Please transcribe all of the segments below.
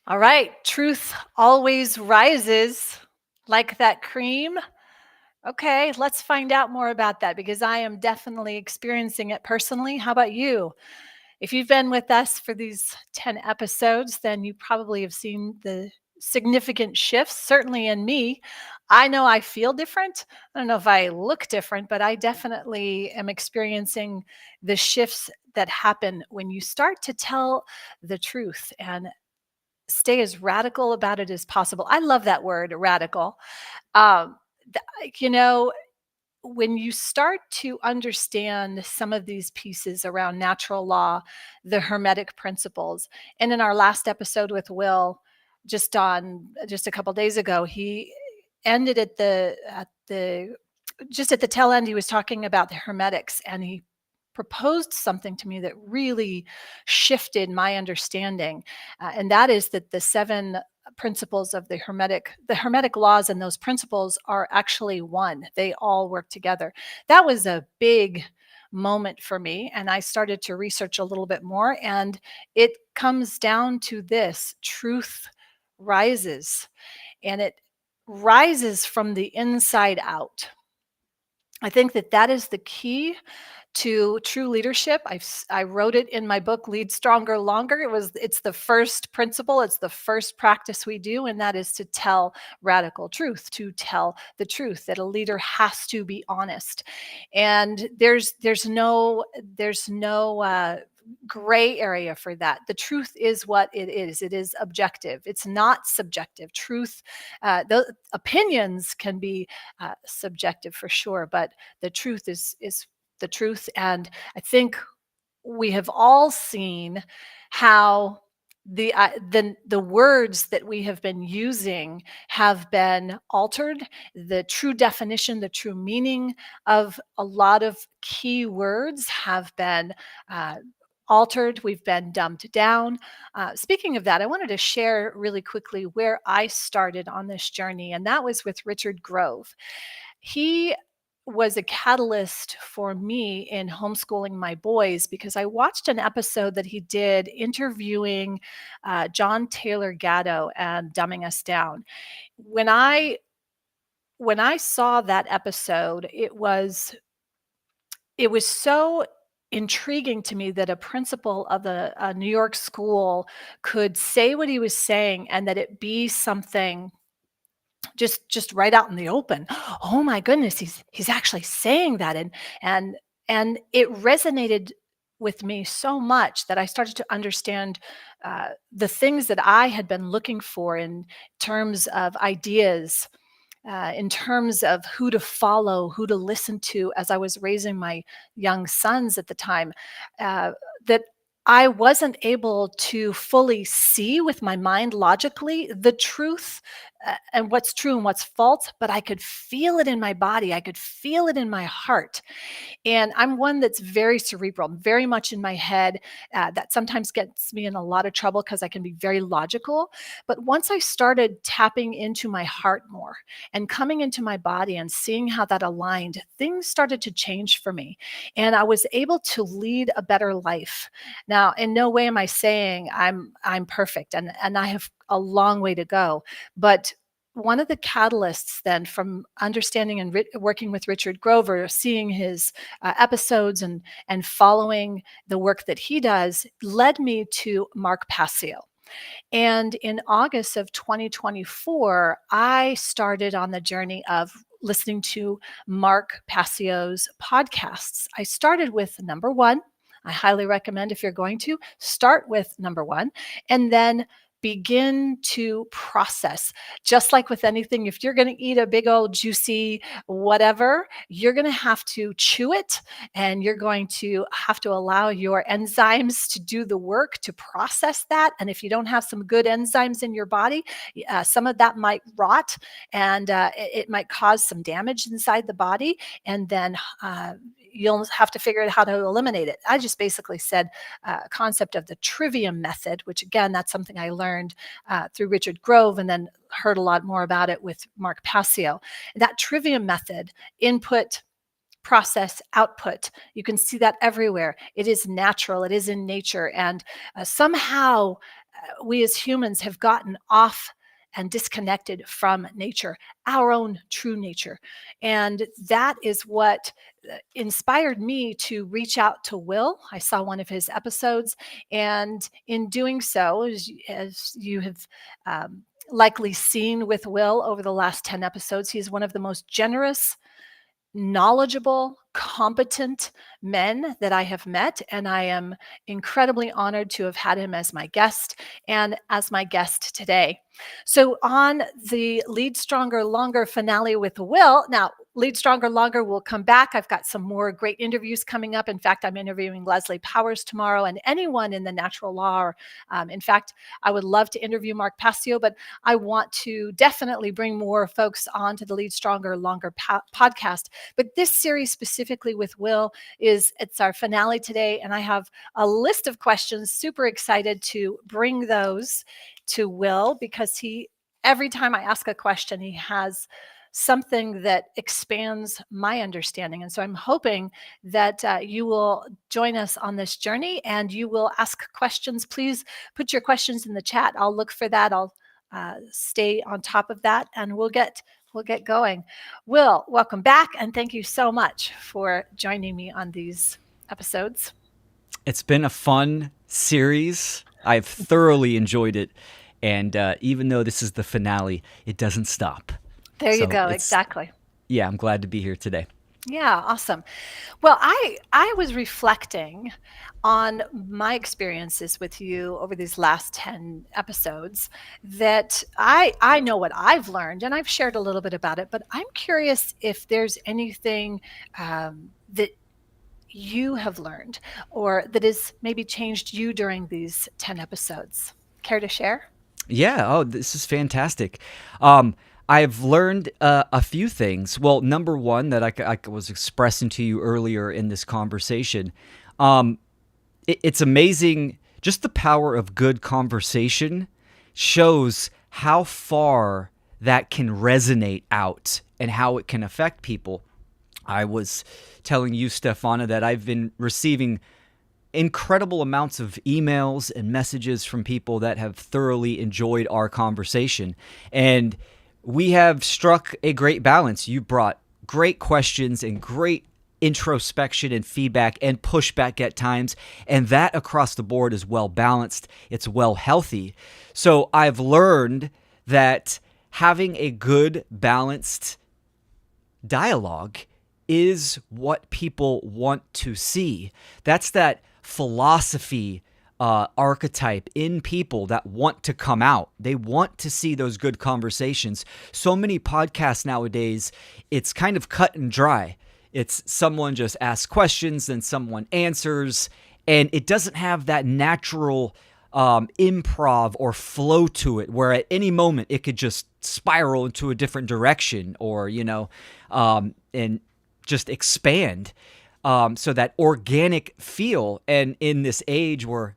All right. Truth always rises like that cream. Okay, let's find out more about that because I am definitely experiencing it personally. How about you? If you've been with us for these 10 episodes, then you probably have seen the significant shifts, certainly in me. I know I feel different. I don't know if I look different, but I definitely am experiencing the shifts that happen when you start to tell the truth and stay as radical about it as possible. I love that word, radical. Um, you know, when you start to understand some of these pieces around natural law, the Hermetic principles, and in our last episode with Will, just a couple days ago, he ended at the just at the tail end. He was talking about the Hermetics, and he proposed something to me that really shifted my understanding, and that is that the seven principles of the hermetic laws and those principles are actually one. They all work together. That was a big moment for me, and I started to research a little bit more, and it comes down to this: truth rises, and it rises from the inside out. I think that that is the key to true leadership. I wrote it in my book, Lead Stronger Longer. It's the first principle, it's the first practice we do, and that is to tell radical truth, to tell the truth, that a leader has to be honest. And there's no gray area for that. The truth is what it is. It is objective. It's not subjective. Truth, the opinions can be subjective for sure, but the truth is the truth. And I think we have all seen how the words that we have been using have been altered. The true definition, the true meaning of a lot of key words have been uh, altered. We've been dumbed down. Speaking of that, I wanted to share really quickly where I started on this journey, and that was with Richard Grove. He was a catalyst for me in homeschooling my boys because I watched an episode that he did interviewing John Taylor Gatto and Dumbing Us Down. When I when I saw that episode, it was so intriguing to me that a principal of a New York school could say what he was saying and that it be something just right out in the open. Oh my goodness, he's actually saying that, and and it resonated with me so much that I started to understand the things that I had been looking for in terms of ideas, in terms of who to follow, who to listen to as I was raising my young sons at the time, that I wasn't able to fully see with my mind logically the truth, and what's true and what's false, but I could feel it in my body. I could feel it in my heart. And I'm one that's very cerebral, very much in my head. That sometimes gets me in a lot of trouble because I can be very logical. But once I started tapping into my heart more and coming into my body and seeing how that aligned, things started to change for me. And I was able to lead a better life. Now, in no way am I saying I'm perfect, and I have a long way to go. But one of the catalysts then from understanding and working with Richard Grover, seeing his episodes and following the work that he does, led me to Mark Passio. And in August of 2024, I started on the journey of listening to Mark Passio's podcasts. I started with number one. I highly recommend, if you're going to, start with number one and then begin to process. Just like with anything, if you're going to eat a big old juicy whatever, you're going to have to chew it, and you're going to have to allow your enzymes to do the work to process that. And if you don't have some good enzymes in your body, some of that might rot, and it might cause some damage inside the body. And then you'll have to figure out how to eliminate it. I just basically said a concept of the trivium method, which again, that's something I learned through Richard Grove and then heard a lot more about it with Mark Passio. That trivium method: input, process, output. You can see that everywhere. It is natural, it is in nature. And somehow we as humans have gotten off and disconnected from nature, our own true nature. And that is what inspired me to reach out to Will. I saw one of his episodes, and in doing so, as you have likely seen with Will over the last 10 episodes, he's one of the most generous, knowledgeable, competent men that I have met. And I am incredibly honored to have had him as my guest and as my guest today. So, on the Lead Stronger Longer finale with Will, now, Lead Stronger Longer will come back. I've got some more great interviews coming up. In fact, I'm interviewing Leslie Powers tomorrow, and anyone in the natural law. Or, in fact, I would love to interview Mark Passio, but I want to definitely bring more folks onto the Lead Stronger Longer podcast. But this series specifically with Will it's our finale today, and I have a list of questions. Super excited to bring those to Will, because every time I ask a question, he has something that expands my understanding. And so I'm hoping that you will join us on this journey and you will ask questions. Please put your questions in the chat. I'll look for that. I'll stay on top of that, and we'll get going. Will, welcome back, and thank you so much for joining me on these episodes. It's been a fun series. I've thoroughly enjoyed it. And even though this is the finale, it doesn't stop. There you go. Exactly. Yeah, I'm glad to be here today. Yeah, awesome. Well, I was reflecting on my experiences with you over these last 10 episodes, that I know what I've learned, and I've shared a little bit about it, but I'm curious if there's anything that you have learned or that has maybe changed you during these 10 episodes. Care to share? Yeah. Oh, this is fantastic. I've learned a few things. Well, number one, that I was expressing to you earlier in this conversation, it's amazing. Just the power of good conversation shows how far that can resonate out and how it can affect people. I was telling you, Stefana, that I've been receiving incredible amounts of emails and messages from people that have thoroughly enjoyed our conversation. And we have struck a great balance. You brought great questions and great introspection and feedback and pushback at times, and that across the board is well balanced. It's well healthy. So I've learned that having a good, balanced dialogue is what people want to see. That's that philosophy archetype in people that want to come out. They want to see those good conversations. So many podcasts nowadays, it's kind of cut and dry. It's someone just asks questions and someone answers, and it doesn't have that natural improv or flow to it, where at any moment it could just spiral into a different direction, or and just expand. So that organic feel. And in this age where,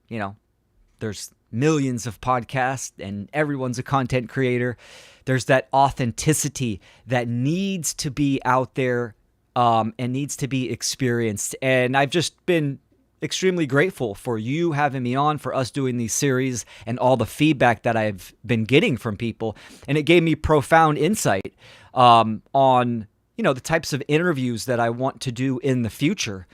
there's millions of podcasts and everyone's a content creator, there's that authenticity that needs to be out there and needs to be experienced. And I've just been extremely grateful for you having me on, for us doing these series, and all the feedback that I've been getting from people. And it gave me profound insight on the types of interviews that I want to do in the future.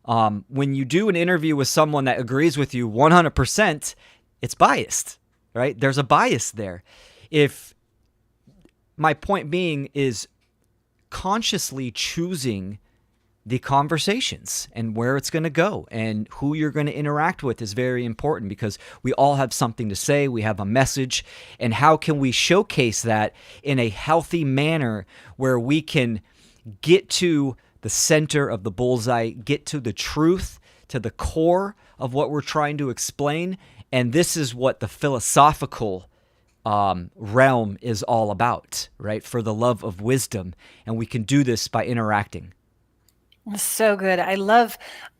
When you do an interview with someone that agrees with you 100%, it's biased, right? There's a bias there. If my point being is consciously choosing the conversations and where it's going to go and who you're going to interact with is very important, because we all have something to say. We have a message, and how can we showcase that in a healthy manner where we can get to the center of the bullseye, get to the truth, to the core of what we're trying to explain. And this is what the philosophical realm is all about, right? For the love of wisdom. And we can do this by interacting. So good. I love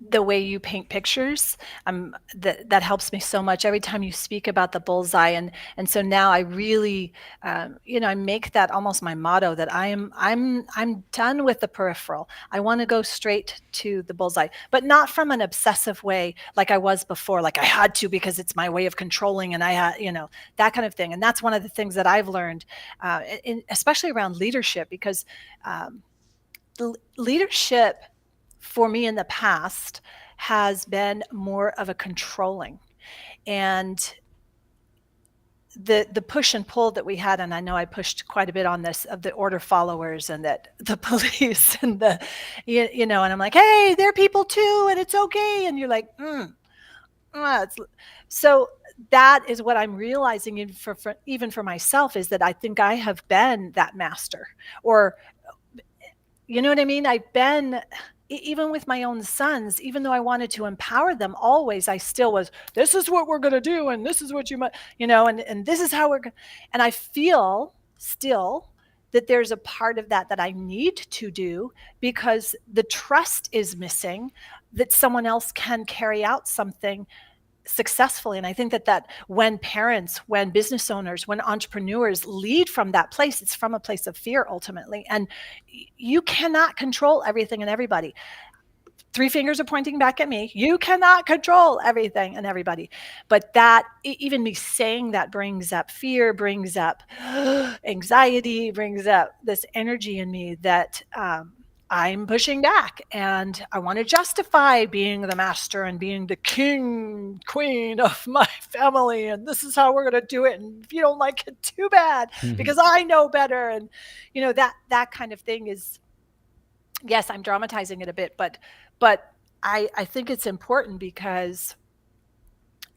the way you paint pictures. That helps me so much every time you speak about the bullseye, and so now I really, I make that almost my motto that I'm done with the peripheral. I want to go straight to the bullseye, but not from an obsessive way like I was before, like I had to because it's my way of controlling, and I had, that kind of thing. And that's one of the things that I've learned, especially around leadership, because um, leadership for me in the past has been more of a controlling, and the push and pull that we had, and I know I pushed quite a bit on this, of the order followers and that the police and and I'm like, hey, they're people too and it's okay, and you're like, it's, so that is what I'm realizing, for even for myself, is that I think I have been that master, or you know what I mean? I've been, even with my own sons, even though I wanted to empower them always, I still was, this is what we're going to do. And this is what you might, and this is how and I feel still that there's a part of that that I need to do, because the trust is missing that someone else can carry out something successfully. And I think that when parents, when business owners, when entrepreneurs lead from that place, it's from a place of fear ultimately. And you cannot control everything and everybody. Three fingers are pointing back at me. You cannot control everything and everybody. But that, even me saying that, brings up fear, brings up anxiety, brings up this energy in me that I'm pushing back. And I want to justify being the master and being the king, queen of my family. And this is how we're going to do it. And if you don't like it, too bad, because I know better. And, that kind of thing is, yes, I'm dramatizing it a bit, but I think it's important, because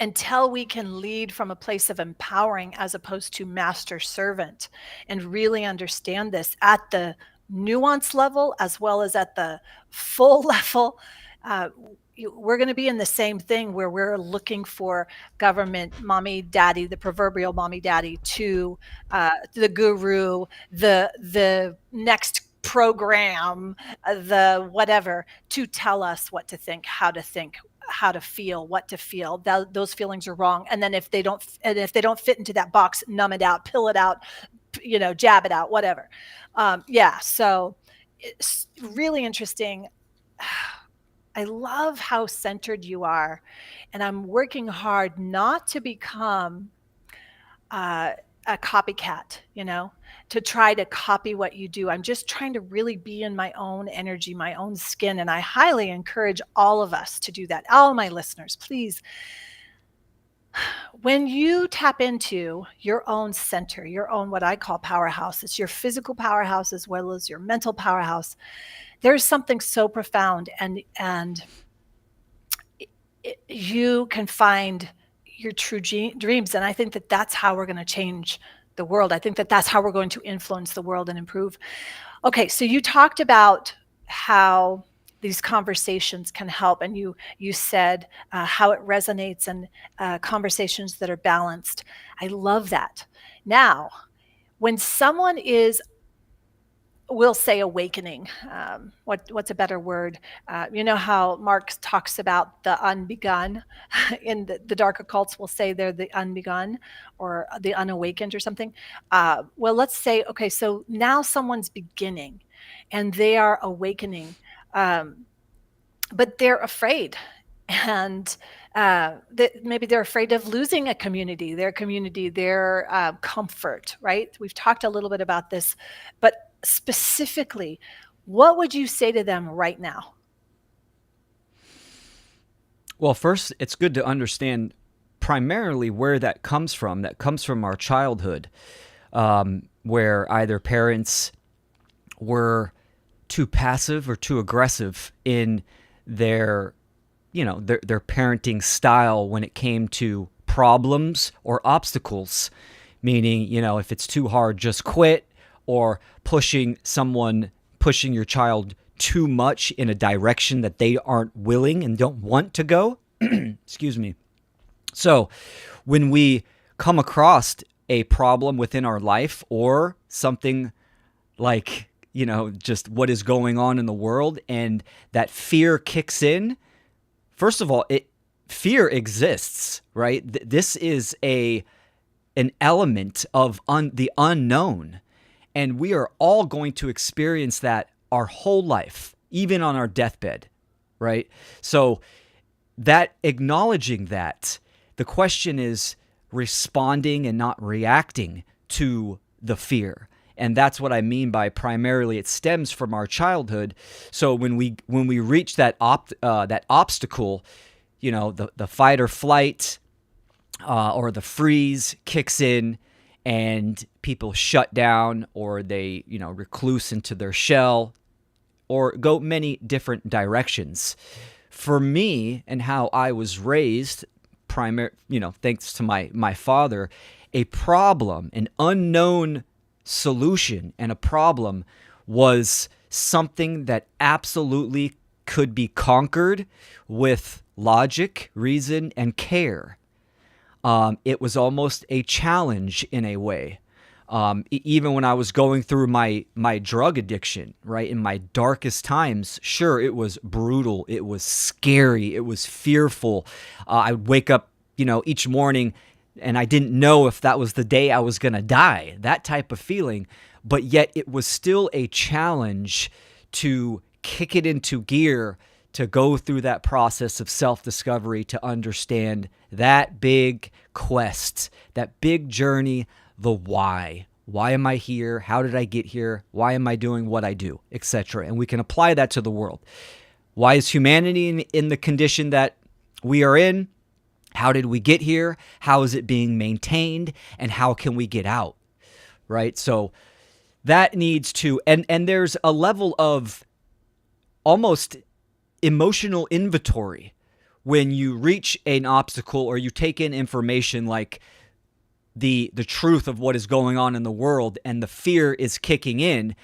until we can lead from a place of empowering as opposed to master servant, and really understand this at the nuance level as well as at the full level, uh, we're going to be in the same thing where we're looking for government mommy daddy, the proverbial mommy daddy, to the guru, the next program, the whatever, to tell us what to think, how to feel, what to feel. Those feelings are wrong. And then if they don't fit into that box, numb it out, pill it out, jab it out, whatever. Yeah. So it's really interesting. I love how centered you are, and I'm working hard not to become uh, a copycat, to try to copy what you do. I'm just trying to really be in my own energy, my own skin. And I highly encourage all of us to do that. All my listeners, please, when you tap into your own center, your own, what I call powerhouse, it's your physical powerhouse as well as your mental powerhouse. There's something so profound, and you can find your true dreams. And I think that that's how we're going to change the world. I think that that's how we're going to influence the world and improve. Okay, so you talked about how these conversations can help, and you said how it resonates, and conversations that are balanced. I love that. Now, when someone is, we'll say, awakening. What's a better word? You know how Marx talks about the unbegun. In the dark occults will say they're the unbegun or the unawakened or something. Well, let's say, okay, so now someone's beginning and they are awakening, but they're afraid. And maybe they're afraid of losing a community, their comfort, right? We've talked a little bit about this, but specifically, what would you say to them right now? Well, first, it's good to understand primarily where that comes from. That comes from our childhood, where either parents were too passive or too aggressive in their, their parenting style when it came to problems or obstacles. Meaning, if it's too hard, just quit, or pushing your child too much in a direction that they aren't willing and don't want to go. Excuse me. So when we come across a problem within our life, or something like just what is going on in the world, and that fear kicks in. First of all, fear exists, right? This is an element of the unknown, and we are all going to experience that our whole life, even on our deathbed, right? So that acknowledging that, the question is responding and not reacting to the fear. And that's what I mean by primarily it stems from our childhood. So when we reach that obstacle, the fight or flight or the freeze kicks in, and people shut down, or they recluse into their shell, or go many different directions. For me and how I was raised, thanks to my father, a problem, an unknown solution and a problem was something that absolutely could be conquered with logic, reason, and care. It was almost a challenge in a way. Even when I was going through my drug addiction, right, in my darkest times, sure, it was brutal, it was scary, it was fearful. I would wake up, each morning, and I didn't know if that was the day I was going to die, that type of feeling. But yet it was still a challenge to kick it into gear, to go through that process of self-discovery, to understand that big quest, that big journey, the why. Why am I here? How did I get here? Why am I doing what I do, etc.? And we can apply that to the world. Why is humanity in the condition that we are in? How did we get here? How is it being maintained? And how can we get out? Right? So that needs to, and there's a level of almost emotional inventory when you reach an obstacle, or you take in information like the truth of what is going on in the world, and the fear is kicking in.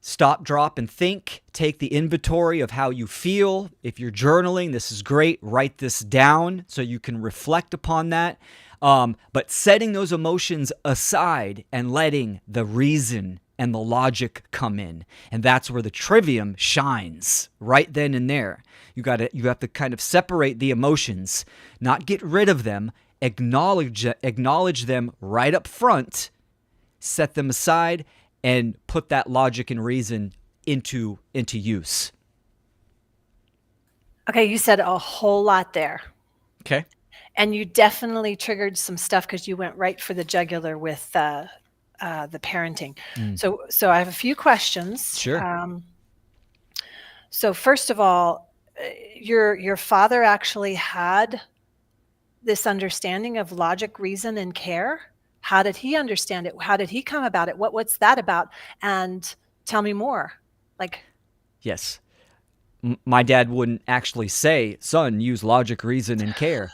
Stop, drop, and think. Take the inventory of how you feel. If you're journaling, this is great. Write this down so you can reflect upon that. But setting those emotions aside and letting the reason and the logic come in. And that's where the trivium shines, right then and there. You have to kind of separate the emotions, not get rid of them, acknowledge them right up front, set them aside, and put that logic and reason into use. Okay, you said a whole lot there. Okay. And you definitely triggered some stuff because you went right for the jugular with the parenting. So I have a few questions. Sure. So first of all, your father actually had this understanding of logic, reason, and care. How did he understand it? How did he come about it? What's that about? And tell me more. Yes. My dad wouldn't actually say, son, use logic, reason, and care.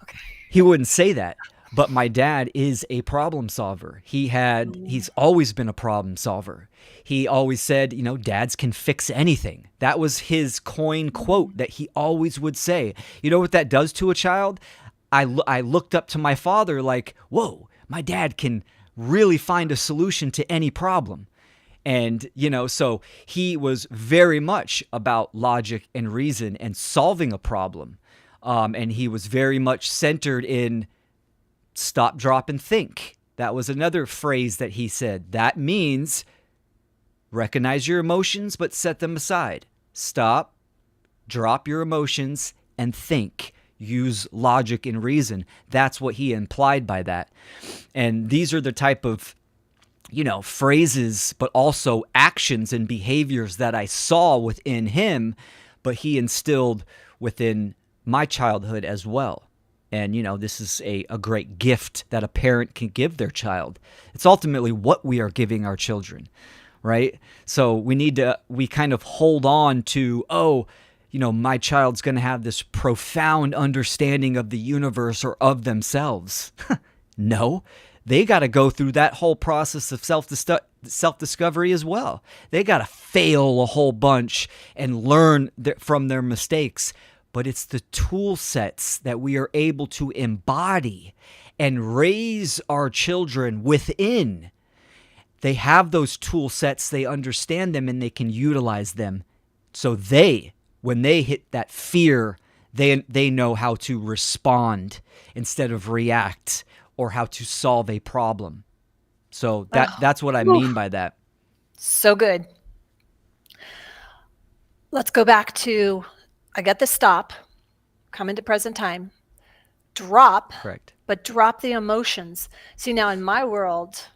Okay. He wouldn't say that. But my dad is a problem solver. He's always been a problem solver. He always said, dads can fix anything. That was his coin quote that he always would say. You know what that does to a child? I looked up to my father like, whoa, my dad can really find a solution to any problem. And, so he was very much about logic and reason and solving a problem. And he was very much centered in stop, drop, and think. That was another phrase that he said. That means recognize your emotions, but set them aside. Stop, drop your emotions, and think. Use logic and reason. That's what he implied by that. And these are the type of phrases, but also actions and behaviors that I saw within him, but he instilled within my childhood as well. And, this is a great gift that a parent can give their child. It's ultimately what we are giving our children, right? So we kind of hold on to, my child's going to have this profound understanding of the universe or of themselves. No, they got to go through that whole process of self-discovery as well. They got to fail a whole bunch and learn from their mistakes. But it's the tool sets that we are able to embody and raise our children within They have those tool sets, they understand them, and they can utilize them. So when they hit that fear, they know how to respond instead of react, or how to solve a problem. So Oh, that's what I mean oof, by that. so good. Let's go back to I get the stop, come into present time, drop, Correct. but drop the emotions. See, now in my world,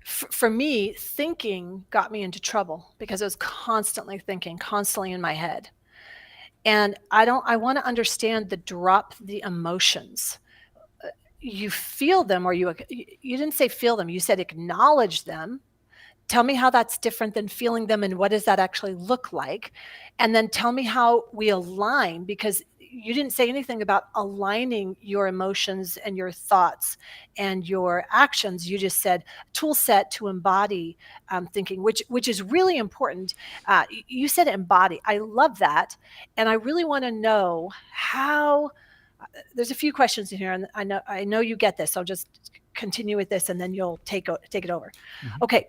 for me, thinking got me into trouble because I was constantly thinking, constantly in my head. And I want to understand the drop the emotions. You feel them, or you didn't say feel them, you said acknowledge them. Tell me how that's different than feeling them, and what does that actually look like? And then tell me how we align, because you didn't say anything about aligning your emotions and your thoughts and your actions. You just said tool set to embody thinking, which is really important. You said embody. I love that, and I really want to know how. There's a few questions in here, and I know you get this. So I'll just continue with this, and then you'll take it over. Mhm. Okay,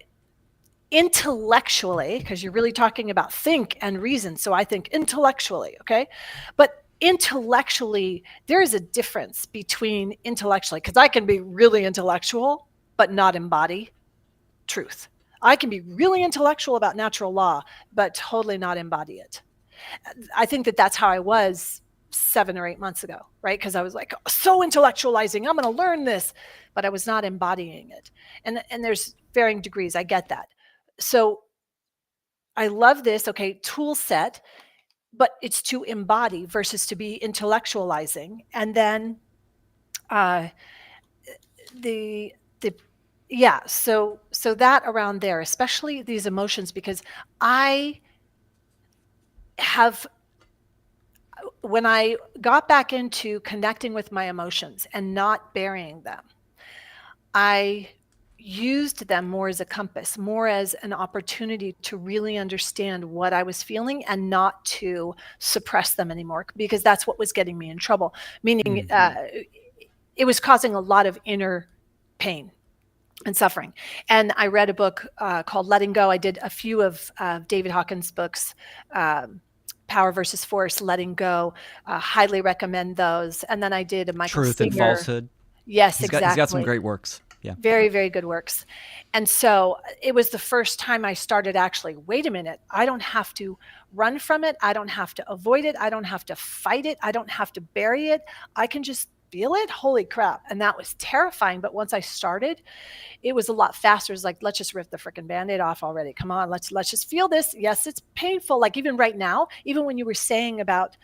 intellectually, because you're really talking about think and reason. So I think intellectually, okay? But intellectually, there is a difference between intellectually, because I can be really intellectual, but not embody truth. I can be really intellectual about natural law, but totally not embody it. I think that that's how I was 7 or 8 months ago, right? Because I was like so intellectualizing, I'm going to learn this, but I was not embodying it. And there's varying degrees. I get that. So I love this. Okay, tool set, but it's to embody versus to be intellectualizing. And then uh, the yeah. So that around there, especially these emotions, because I have when I got back into connecting with my emotions and not burying them, I used them more as a compass, more as an opportunity to really understand what I was feeling and not to suppress them anymore, because that's what was getting me in trouble. Meaning, it was causing a lot of inner pain and suffering. And I read a book called Letting Go. I did a few of David Hawkins' books. Power versus Force, Letting Go. Highly recommend those. And then I did a Michael Truth and Singer. falsehood. Yes, He's got some exactly. great works. Yeah. Very, very good works. And so it was the first time I started actually, wait a minute, I don't have to run from it. I don't have to avoid it. I don't have to fight it. I don't have to bury it. I can just feel it. Holy crap. And that was terrifying. But once I started, it was a lot faster. It's like, let's just rip the freaking Band-Aid off already. Come on, let's just feel this. Yes, it's painful. Like even right now, even when you were saying about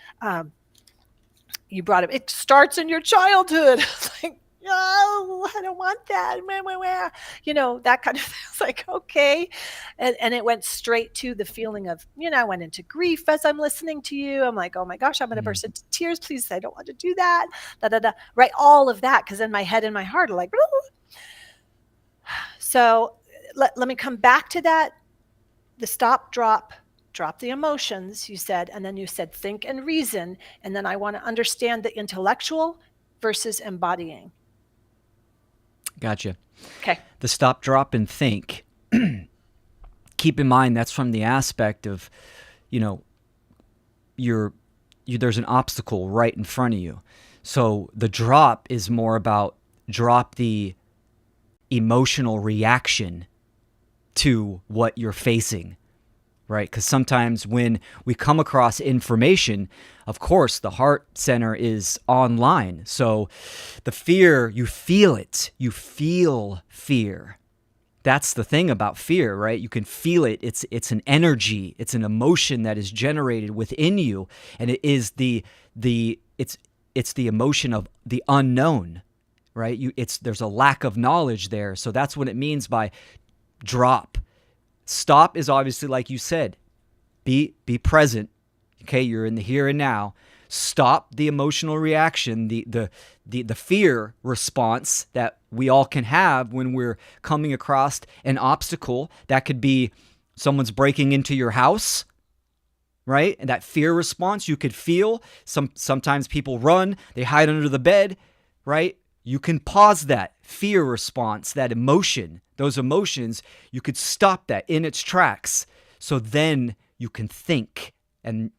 you brought it starts in your childhood. Like, no, I don't want that. That kind of thing. It's like, okay. And it went straight to the feeling of, I went into grief as I'm listening to you. I'm like, oh my gosh, I'm going to Mm. burst into tears. Please, I don't want to do that. Da, da, da. Right. All of that. Because in my head and my heart are like, so let me come back to that. The stop, drop the emotions, you said, and then you said think and reason. And then I want to understand the intellectual versus embodying. Gotcha. Okay. The stop, drop, and think. Keep in mind that's from the aspect of, you know, there's an obstacle right in front of you. So the drop is more about drop the emotional reaction to what you're facing, right? Because sometimes when we come across information, of course, the heart center is online. So the fear, you feel it. You feel fear. That's the thing about fear, right? You can feel it. It's an energy. It's an emotion that is generated within you, and it is it's the emotion of the unknown, right? There's a lack of knowledge there. So that's what it means by drop. Stop is obviously, like you said, be present. Okay, you're in the here and now. Stop the emotional reaction, the fear response that we all can have when we're coming across an obstacle. That could be someone's breaking into your house, right? And that fear response you could feel. Sometimes people run, they hide under the bed, right? You can pause that fear response, that emotion, those emotions, you could stop that in its tracks. So then you can think and,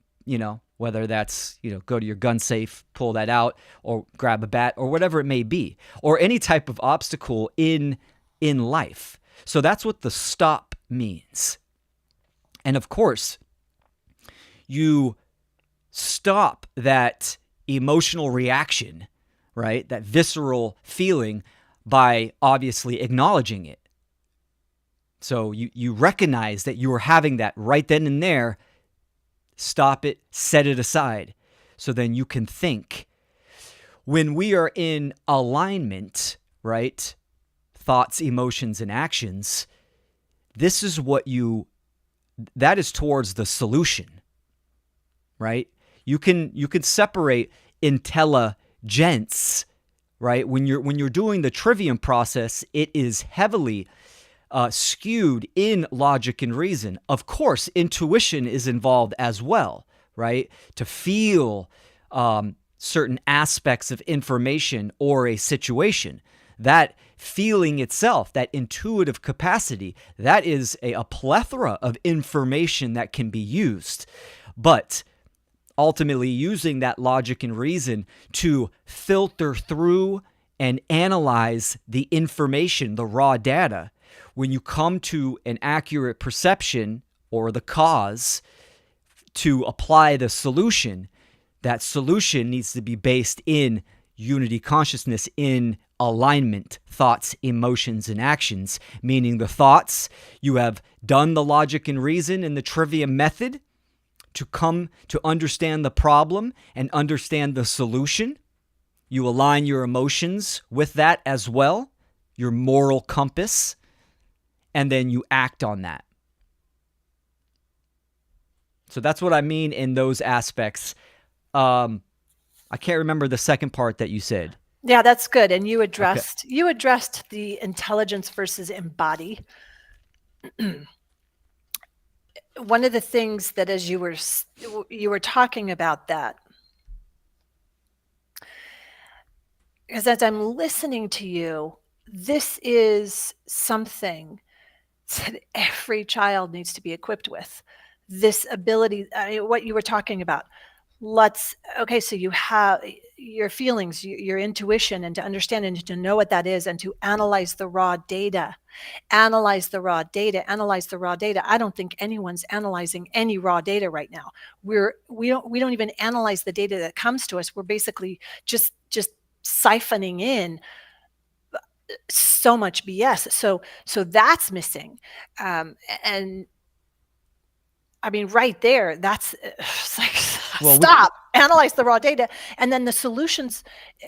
whether that's, go to your gun safe, pull that out, or grab a bat, or whatever it may be, or any type of obstacle in life. So that's what the stop means. And of course, you stop that emotional reaction, right? That visceral feeling by obviously acknowledging it. So you recognize that you are having that right then and there. Stop it, set it aside. So then you can think. When we are in alignment, right? Thoughts, emotions, and actions, this is that is towards the solution, right? You can separate intelligence, right? When you're doing the trivium process, it is heavily skewed in logic and reason. Of course, intuition is involved as well, right? To feel certain aspects of information or a situation. That feeling itself, that intuitive capacity, that is a plethora of information that can be used. But ultimately using that logic and reason to filter through and analyze the information, the raw data, when you come to an accurate perception or the cause to apply the solution, that solution needs to be based in unity consciousness, in alignment, thoughts, emotions, and actions. Meaning the thoughts, you have done the logic and reason in the trivium method to come to understand the problem and understand the solution. You align your emotions with that as well, your moral compass, and then you act on that. So that's what I mean in those aspects. I can't remember the second part that you said. Yeah, that's good. And you Okay. addressed the intelligence versus embody. One of the things that, as you were talking about that, is as I'm listening to you, this is something that every child needs to be equipped with. This ability, what you were talking about. Okay, so you have your feelings, your intuition, and to understand and to know what that is, and to analyze the raw data. Analyze the raw data. Analyze the raw data. I don't think anyone's analyzing any raw data right now. We don't even analyze the data that comes to us. We're basically just siphoning in so much BS. So that's missing. And I mean, right there, that's it's like, Well, stop, analyze the raw data. And then the solutions,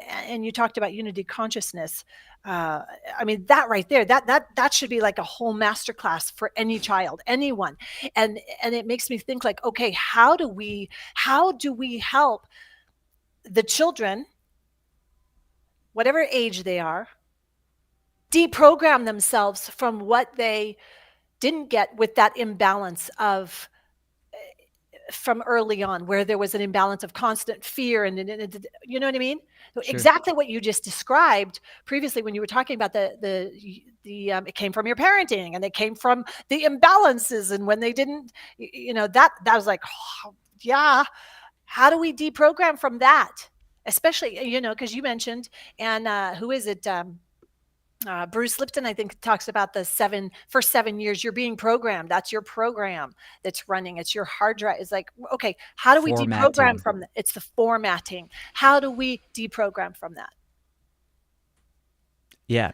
and you talked about unity consciousness. I mean, that right there, that should be like a whole masterclass for any child, anyone. And it makes me think like, okay, how do we help the children, whatever age they are, deprogram themselves from what they didn't get with that imbalance of from early on, where there was an imbalance of constant fear and you know what I mean? So sure. exactly what you just described previously when you were talking about the it came from your parenting, and it came from the imbalances, and when they didn't, that was like, oh, yeah, how do we deprogram from that? Especially, because you mentioned, and who is it? Bruce Lipton, I think, talks about the first 7 years you're being programmed. That's your program that's running. It's your hard drive. It's like, okay, how do we deprogram Formatting. from that? It's the formatting. How do we deprogram from that? Yeah.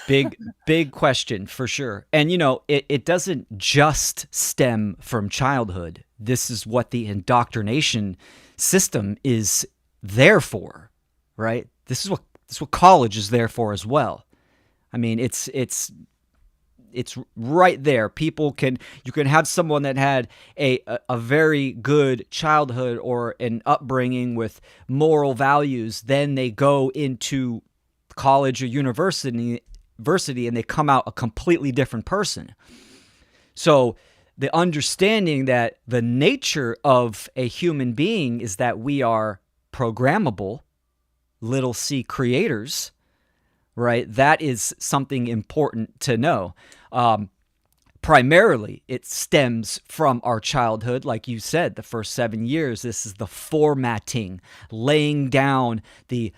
Big question for sure. And it doesn't just stem from childhood. This is what the indoctrination system is there for, right? This is what college is there for as well. I mean, it's right there. You can have someone that had a very good childhood or an upbringing with moral values, then they go into college or university and they come out a completely different person. So the understanding that the nature of a human being is that we are programmable, little c creators, right? That is something important to know. Primarily, it stems from our childhood. Like you said, the first 7 years, this is the formatting, laying down the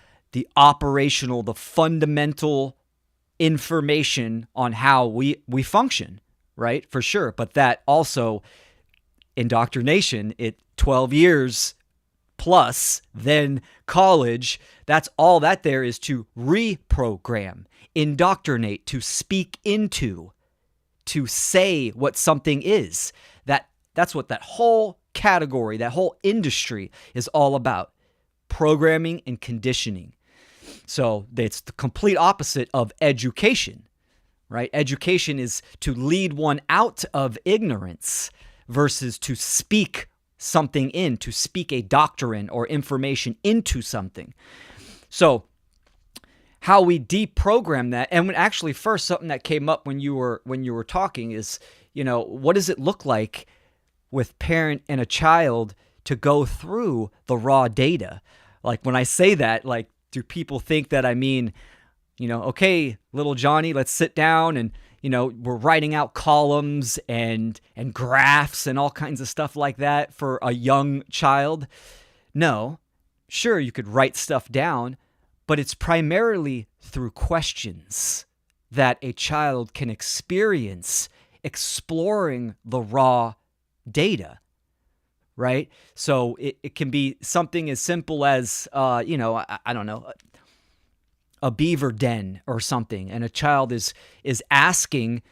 operational, the fundamental information on how we function, right? For sure. But that also indoctrination, it 12 years plus, then college, that's all that there is to reprogram, indoctrinate, to speak into, to say what something is. That's what that whole category, that whole industry is all about. Programming and conditioning. So it's the complete opposite of education, right? Education is to lead one out of ignorance versus to speak something in, to speak a doctrine or information into something. So how we deprogram that, and when actually first something that came up when you were talking is, what does it look like with parent and a child to go through the raw data? Like when I say that, like, do people think that I mean, okay, little Johnny, let's sit down and, we're writing out columns and graphs and all kinds of stuff like that for a young child? No. Sure, you could write stuff down, but it's primarily through questions that a child can experience exploring the raw data, right? So it can be something as simple as, I don't know, a beaver den or something, and a child is asking,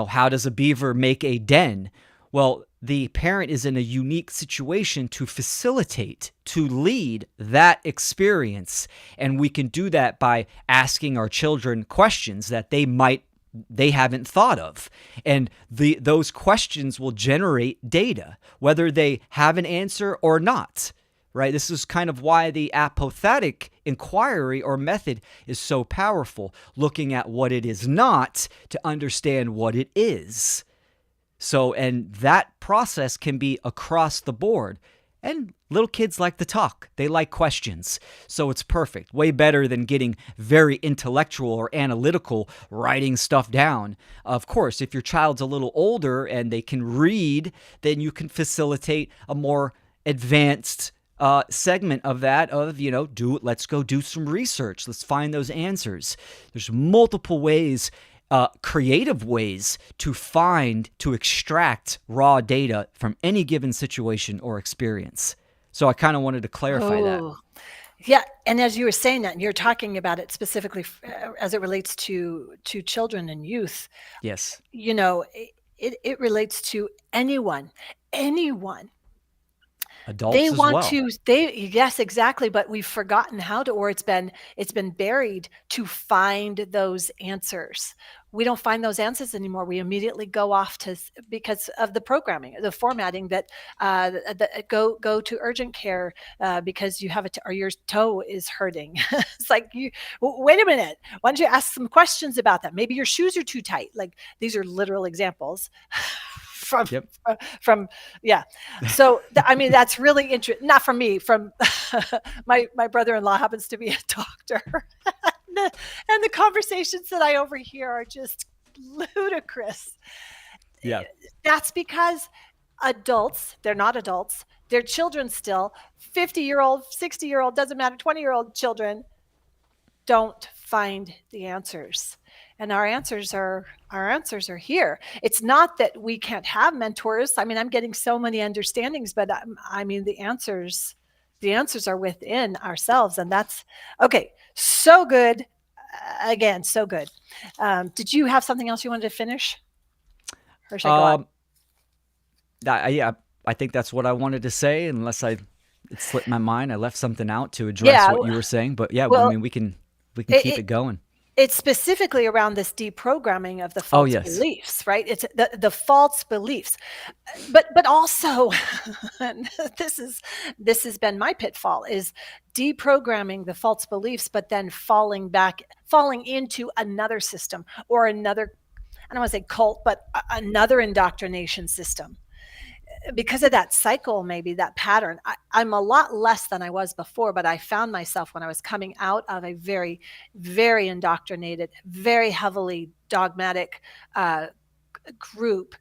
how does a beaver make a den? Well, the parent is in a unique situation to facilitate, to lead that experience, and we can do that by asking our children questions that they haven't thought of, and those questions will generate data, whether they have an answer or not. Right? This is kind of why the apothetic inquiry or method is so powerful, looking at what it is not to understand what it is. So, and that process can be across the board. And little kids like to talk. They like questions. So it's perfect. Way better than getting very intellectual or analytical, writing stuff down. Of course, if your child's a little older and they can read, then you can facilitate a more advanced segment of that of, let's go do some research. Let's find those answers. There's multiple ways, creative ways to extract raw data from any given situation or experience. So I kind of wanted to clarify that. Yeah. And as you were saying that, and you're talking about it specifically as it relates to children and youth. Yes. It relates to anyone. Adults as well. Yes, exactly. But we've forgotten how to, or it's been buried to find those answers. We don't find those answers anymore. We immediately go off because of the programming, the formatting that go to urgent care because you have or your toe is hurting. It's like, wait a minute. Why don't you ask some questions about that? Maybe your shoes are too tight. Like, these are literal examples. from yeah. So that's really interesting. Not from me, from my brother-in-law happens to be a doctor. and the conversations that I overhear are just ludicrous. Yeah. That's because adults, they're not adults, they're children still. 50-year-old, 60-year-old, doesn't matter, 20-year-old children don't find the answers. And our answers are here. It's not that we can't have mentors. I'm getting so many understandings, but the answers are within ourselves, and that's okay. So good. Again, so good. Did you have something else you wanted to finish? Or should I go on? I think that's what I wanted to say, unless it slipped my mind. I left something out to address what you were saying, but we can keep it going. It's specifically around this deprogramming of the false beliefs, right? It's the false beliefs, but also, this has been my pitfall, is deprogramming the false beliefs, but then falling into another system or another, I don't want to say cult, but another indoctrination system. because of that cycle, maybe that pattern, I'm a lot less than I was before, but I found myself when I was coming out of a very, very indoctrinated, very heavily dogmatic group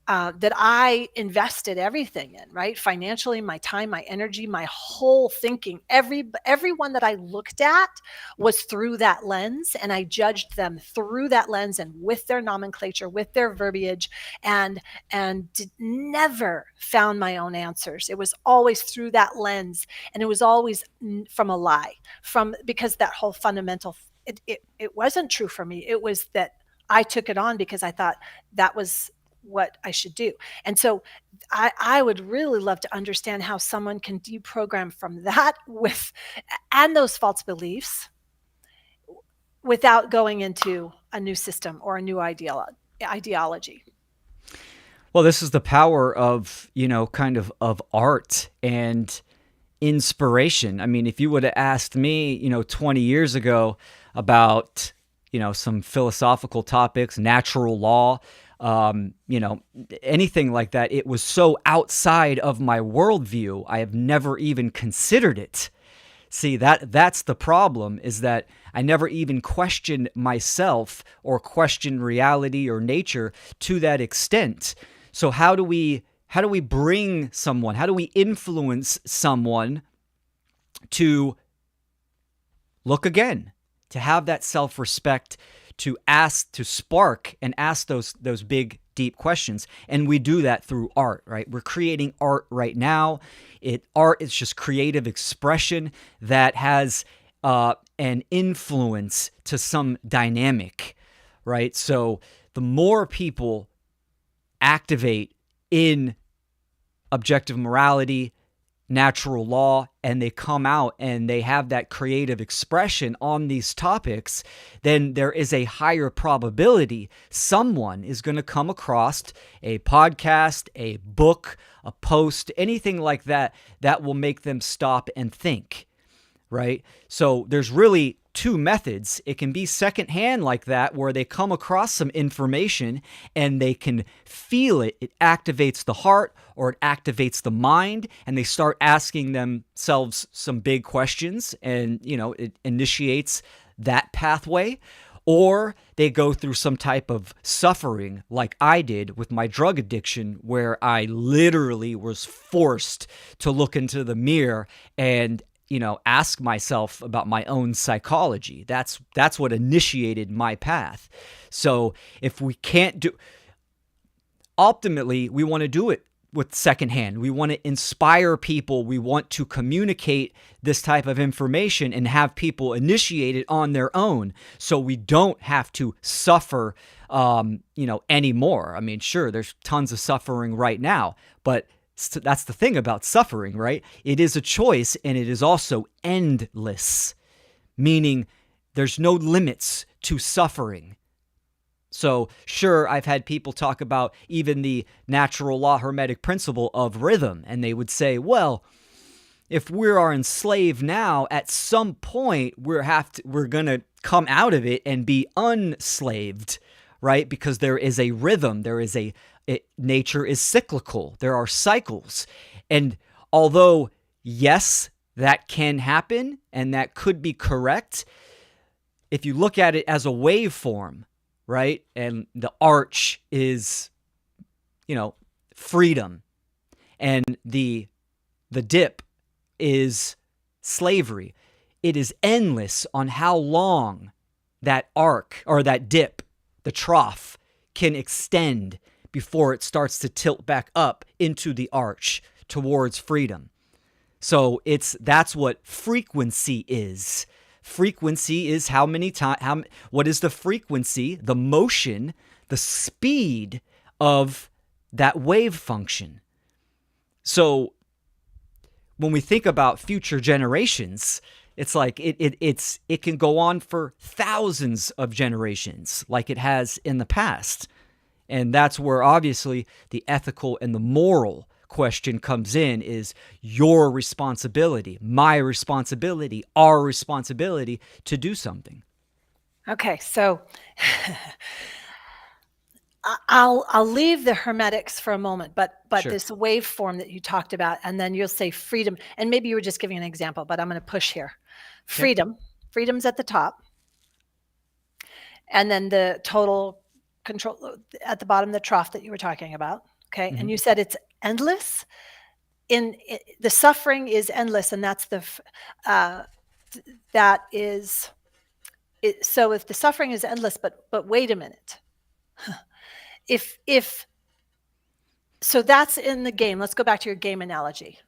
that I invested everything in, right? Financially, my time, my energy, my whole thinking, everyone that I looked at was through that lens, and I judged them through that lens and with their nomenclature, with their verbiage, and never found my own answers. It was always through that lens, and it was always from a lie, from because that whole fundamental it wasn't true for me. It was that I took it on because I thought that was what I should do. And so I would really love to understand how someone can deprogram from that with and those false beliefs without going into a new system or a new ideology. Well, this is the power of, kind of art and inspiration. I mean, if you would have asked me, 20 years ago about, some philosophical topics, natural law, anything like that, it was so outside of my worldview. I have never even considered it. See, that's the problem, is that I never even questioned myself or questioned reality or nature to that extent. So how do we bring someone, how do we influence someone to look again, to have that self-respect, to ask, to spark and ask those big, deep questions? And we do that through art, right? We're creating art right now. Art is just creative expression that has an influence to some dynamic, right? So the more people activate in objective morality, natural law, and they come out and they have that creative expression on these topics, then there is a higher probability someone is going to come across a podcast, a book, a post, anything like that, that will make them stop and think, right? So there's really two methods. It can be secondhand like that, where they come across some information and they can feel it. It activates the heart or it activates the mind, and they start asking themselves some big questions, and, it initiates that pathway. Or they go through some type of suffering like I did with my drug addiction, where I literally was forced to look into the mirror and ask myself about my own psychology. That's what initiated my path. So if we can't ultimately, we want to do it with secondhand. We want to inspire people. We want to communicate this type of information and have people initiate it on their own, so we don't have to suffer, anymore. I mean, sure, there's tons of suffering right now, but that's the thing about suffering, right? It is a choice, and it is also endless, meaning there's no limits to suffering. So sure, I've had people talk about even the natural law Hermetic principle of rhythm, and they would say, well, if we are enslaved now, at some point we're going to come out of it and be unslaved, right? Because there is a rhythm, nature is cyclical. There are cycles. And although, yes, that can happen and that could be correct, if you look at it as a waveform, right? And the arch is, freedom. And the dip is slavery. It is endless on how long that arc or that dip, the trough, can extend before it starts to tilt back up into the arch towards freedom. So that's what frequency is. Frequency is how many times, what is the frequency, the motion, the speed of that wave function. So when we think about future generations, it's like it can go on for thousands of generations like it has in the past. And that's where obviously the ethical and the moral question comes in, is your responsibility, my responsibility, our responsibility to do something. Okay, so I'll leave the Hermetics for a moment, but Sure. this waveform that you talked about, and then you'll say freedom, and maybe you were just giving an example, but I'm going to push here. Okay. Freedom's at the top, and then the total control at the bottom, the trough that you were talking about. Okay, Hmm. and you said it's endless. The suffering is endless, and that's uh, that is it. So if the suffering is endless, but wait a minute, if so that's in the game. Let's go back to your game analogy.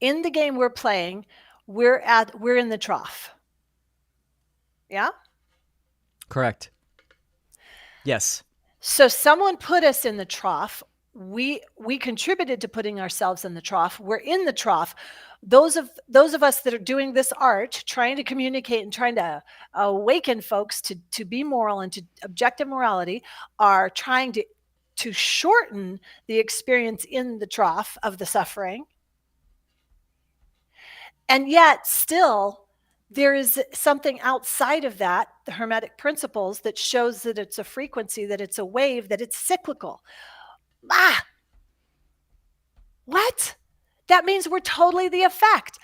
In the game we're playing, we're in the trough. Yeah? Correct. Yes. So someone put us in the trough. We contributed to putting ourselves in the trough. We're in the trough. Those of us that are doing this art, trying to communicate and trying to awaken folks to be moral and to objective morality, are trying to shorten the experience in the trough of the suffering. And yet still there is something outside of that, the Hermetic principles, that shows that it's a frequency, that it's a wave, that it's cyclical. Ah, what? That means we're totally the effect.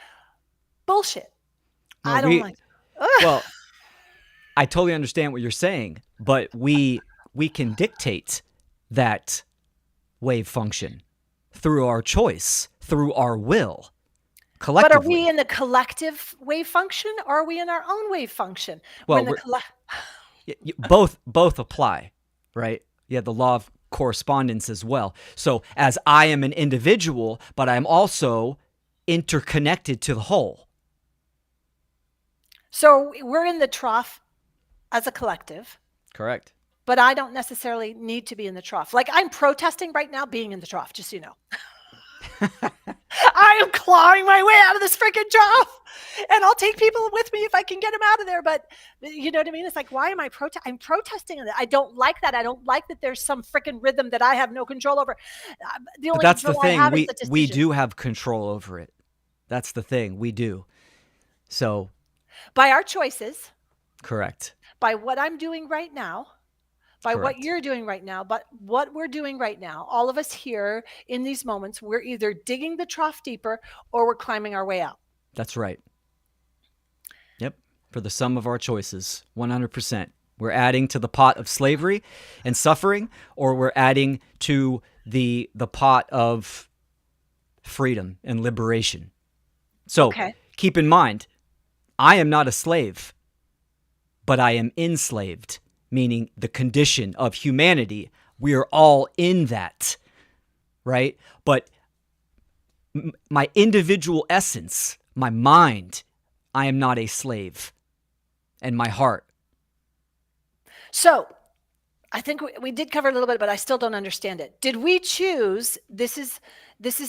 Bullshit. No, I don't we like it. well, I totally understand what you're saying, but we can dictate that wave function through our choice, through our will, But are we collectively. in the collective wave function, or are we in our own wave function? We're Well, in the we're both apply, right? Yeah, the law of correspondence as well. So as I am an individual, but I'm also interconnected to the whole. so we're in the trough as a collective, Correct. but I don't necessarily need to be in the trough. Like I'm protesting right now being in the trough, just so you know. I am clawing my way out of this freaking trough, and I'll take people with me if I can get them out of there. But you know what I mean? It's like, why am I protesting? I'm protesting it. I don't like that. I don't like that there's some freaking rhythm that I have no control over. The But only that's the control I thing. have is We the we decision. do have control over it. That's the thing. We do. So, By our choices, correct. by what I'm doing right now, by what Correct. you're doing right now, but what we're doing right now, all of us here in these moments, we're either digging the trough deeper or we're climbing our way out. That's right. Yep. For the sum of our choices, 100%. We're adding to the pot of slavery and suffering, or we're adding to the pot of freedom and liberation. So Okay. keep in mind, I am not a slave, but I am enslaved, meaning the condition of humanity. We are all in that, right? But my individual essence, my mind, I am not a slave, and my heart. So I think we did cover a little bit, but I still don't understand it. Did we choose? This is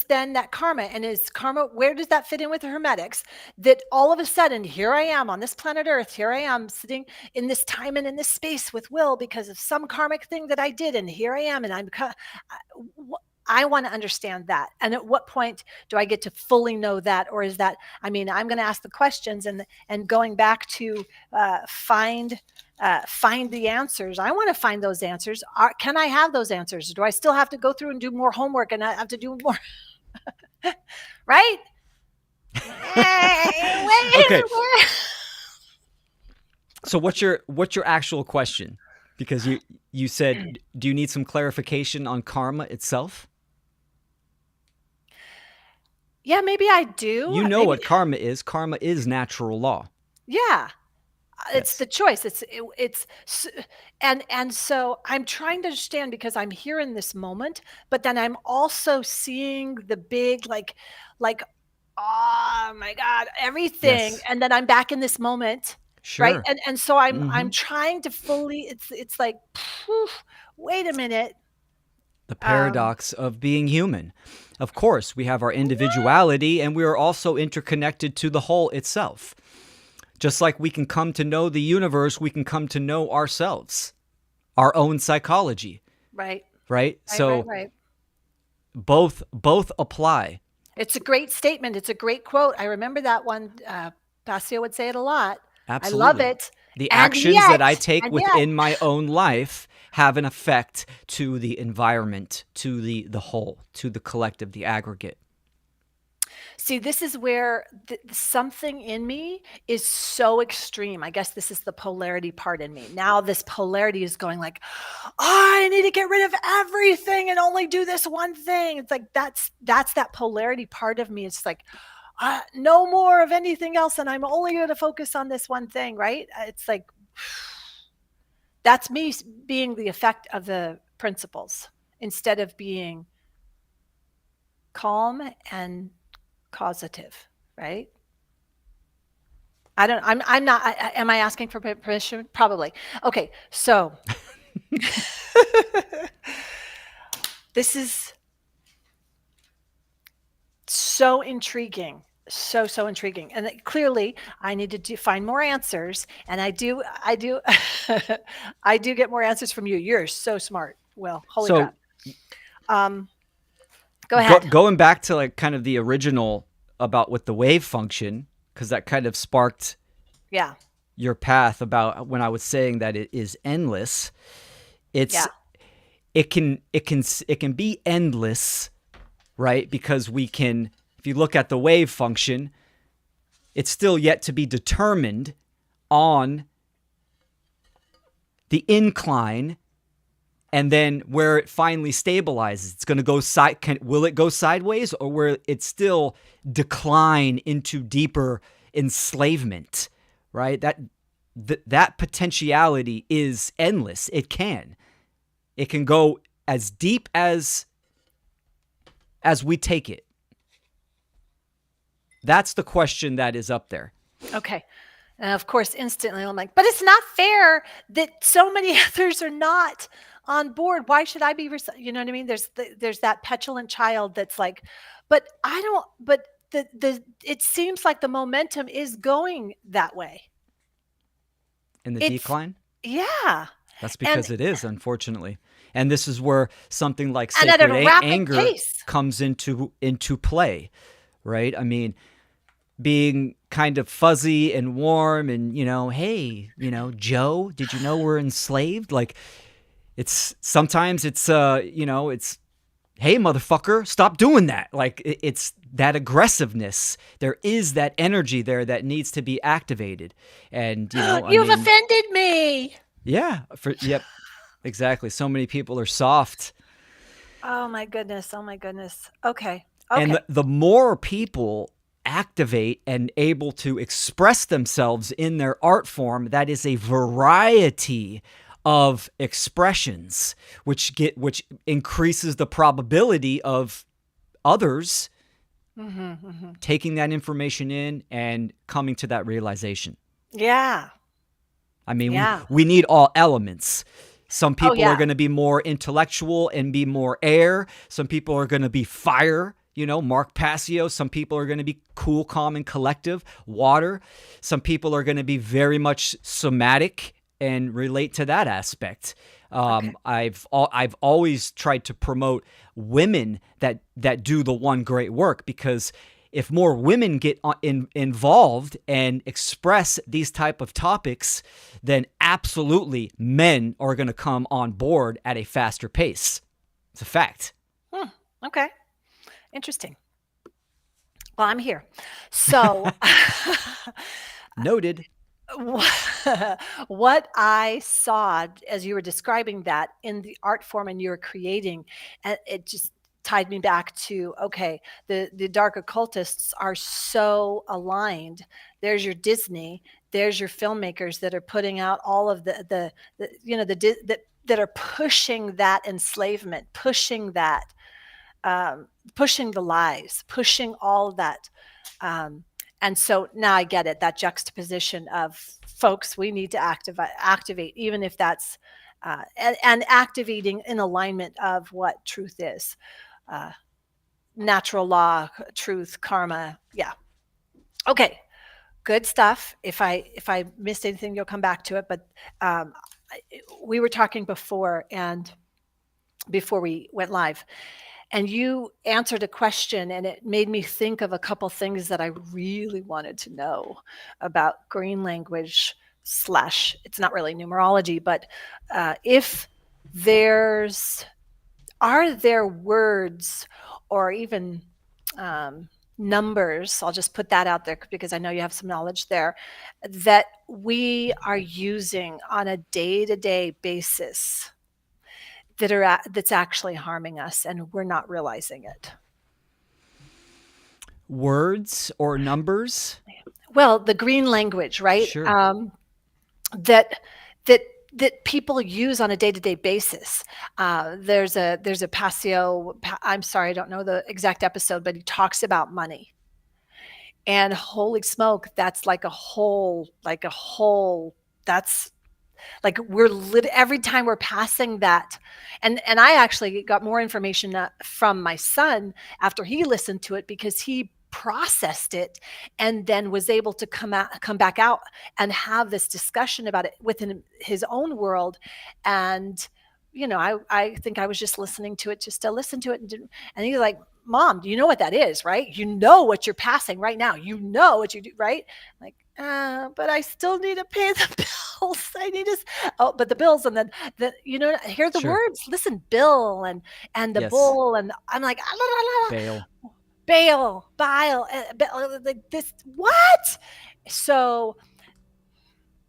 then that karma, and is karma? Where does that fit in with the Hermetics? That all of a sudden, here I am on this planet Earth. Here I am sitting in this time and in this space with Will because of some karmic thing that I did, and here I am, and I want to understand that. And at what point do I get to fully know that, or is that? I mean, I'm going to ask the questions and going back to find the answers. I want to find those answers. Can I have those answers? Do I still have to go through and do more homework and I have to do more? Right? Okay. So what's your actual question? Because you said, do you need some clarification on karma itself? Yeah, maybe I do. You know Maybe, what karma is. Karma is natural law. yeah. It's Yes. the choice. And so I'm trying to understand because I'm here in this moment, but then I'm also seeing the big like oh my God, everything, Yes. and then I'm back in this moment, right? Sure. And so I'm Hmm. trying to fully. It's like, phew, wait a minute. The Um, paradox of being human. Of course, we have our individuality and we are also interconnected to the whole itself. Just like we can come to know the universe, we can come to know ourselves, our own psychology, right, right? right, So right. both apply. It's a great statement. It's a great quote. I remember that one. Passio would say it a lot. I love Absolutely. it. The And actions yet, that I take and yet, within my own life have an effect to the environment, to the whole, to the collective, the aggregate. See, this is where something in me is so extreme. I guess this is the polarity part in me. Now this polarity is going like, oh, I need to get rid of everything and only do this one thing. It's like that's that polarity part of me. It's like no more of anything else, and I'm only going to focus on this one thing. Right? It's like that's me being the effect of the principles instead of being calm and causative, right? I'm not, am I asking for permission? Probably. Okay. So this is so intriguing. So intriguing. And clearly I need to find more answers. And I do, I do get more answers from you. You're so smart. Well, holy So crap. Go ahead. going back to like kind of the original about with the wave function, because that kind of sparked Yeah. your path about when I was saying that it is endless. It's Yeah. it can be endless, right? Because we can, if you look at the wave function, it's still yet to be determined on the incline, and then where it finally stabilizes. It's going to go will it go sideways, or will it still decline into deeper enslavement, right? That potentiality is endless. It can go as deep as we take it. That's the question that is up there. Okay. And of course, instantly I'm like, but it's not fair that so many others are not on board. Why should I be, you know what I mean? There's that petulant child that's like, but I don't, but it seems like the momentum is going that way. In the It's, decline? yeah. That's And, because it is, unfortunately. And this is where something like and at a sacred rapid anger pace. comes into play, right? I mean, being kind of fuzzy and warm and, hey, Joe, did you know we're enslaved? Like, it's sometimes it's it's, hey, motherfucker, stop doing that. Like, it's that aggressiveness. There is that energy there that needs to be activated. And, I You've mean, offended me. yeah, yep, exactly. So many people are soft. Oh my goodness. Oh my goodness. Okay. And Okay. the more people activate and able to express themselves in their art form, that is a variety of expressions, which increases the probability of others taking that information in and coming to that realization. Yeah. I mean, Yeah. we need all elements. Some Oh people are yeah. going to be more intellectual and be more air. Some people are going to be fire, Mark Passio. Some people are going to be cool, calm, and collective, water. Some people are going to be very much somatic and relate to that aspect. Okay. I've always tried to promote women that do the one great work, because if more women get involved and express these type of topics, then absolutely men are going to come on board at a faster pace. It's a fact. Okay. Interesting. Well, I'm here. So Noted. what I saw as you were describing that in the art form and you were creating, and it just tied me back to, okay, the dark occultists are so aligned. There's your Disney, there's your filmmakers that are putting out all of that are pushing that enslavement, pushing that, pushing the lies, pushing all of that. And so now I get it, that juxtaposition of folks, we need to activate, even if that's, and activating in alignment of what truth is. Natural law, truth, karma. Yeah. Okay. Good stuff. If I missed anything, you'll come back to it. But we were talking before we went live, and you answered a question, and it made me think of a couple things that I really wanted to know about green language / it's not really numerology, but if there's are there words or even um, numbers, I'll just put that out there because I know you have some knowledge there, that we are using on a day-to-day basis that's actually harming us and we're not realizing it? Words or numbers? Well, the green language, right? Sure. That that that people use on a day-to-day basis. There's a Passio. I'm sorry, I don't know the exact episode, but he talks about money. And holy smoke, that's like a whole. That's like every time we're passing that. And I actually got more information from my son after he listened to it because he processed it and then was able to come back out and have this discussion about it within his own world. And I think I was just listening to it just to listen to it, and he's like, Mom, do you know what that is? Right? You know what you're passing right now. You know what you do, right? Like, but I still need to pay the bills. I need to, oh, but the bills, and then hear the Sure. words, listen, bill, and the Yes. bull, and I'm like, ah, la, la, la, Bail. bail, bile, like this, what? So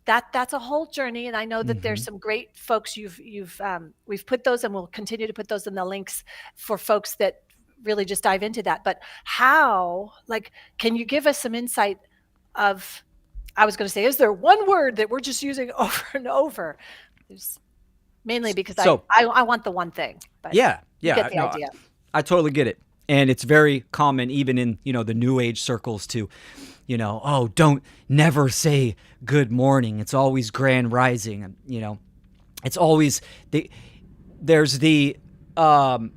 that's a whole journey, and I know that there's Hmm. some great folks we've put those, and we'll continue to put those in the links for folks that really just dive into that. But how, like, can you give us some insight of, I was going to say, is there one word that we're just using over and over? There's mainly because I, So, I I want the one thing, but yeah, you get yeah, the no, idea. I totally get it. And it's very common, even in, the new age circles, to, oh, don't never say good morning. It's always grand rising. It's always the, there's the, um,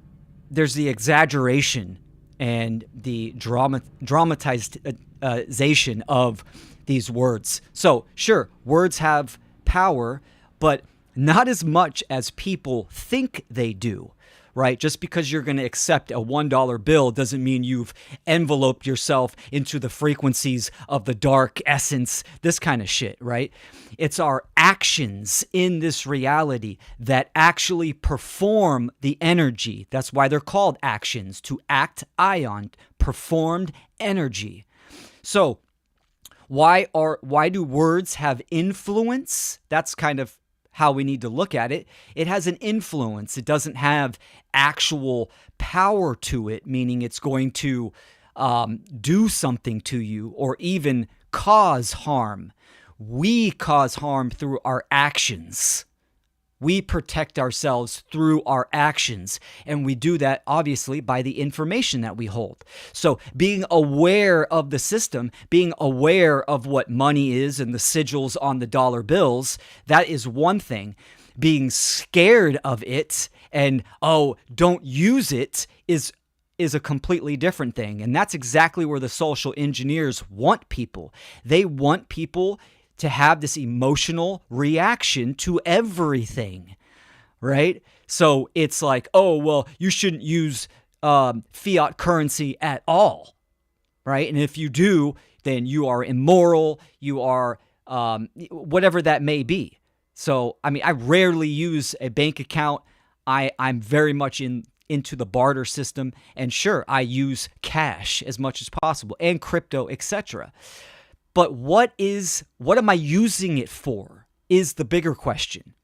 there's the exaggeration and the dramatization of these words. So, sure, words have power, but not as much as people think they do, right? Just because you're going to accept a $1 bill doesn't mean you've enveloped yourself into the frequencies of the dark essence, this kind of shit, right? It's our actions in this reality that actually perform the energy. That's why they're called actions, to act ion, performed energy. So, why do words have influence? That's kind of how we need to look at it. It has an influence. It doesn't have actual power to it, meaning it's going to do something to you or even cause harm. We cause harm through our actions. We protect ourselves through our actions, and we do that obviously by the information that we hold. So being aware of the system, being aware of what money is and the sigils on the dollar bills, that is one thing. Being scared of it and, oh, don't use it is a completely different thing. And that's exactly where the social engineers want people. They want people to have this emotional reaction to everything, right? So it's like, oh, well, you shouldn't use fiat currency at all, right? And if you do, then you are immoral, you are whatever that may be. So, I mean, I rarely use a bank account. I'm very much into the barter system, and sure, I use cash as much as possible and crypto, etc. But what am I using it for is the bigger question.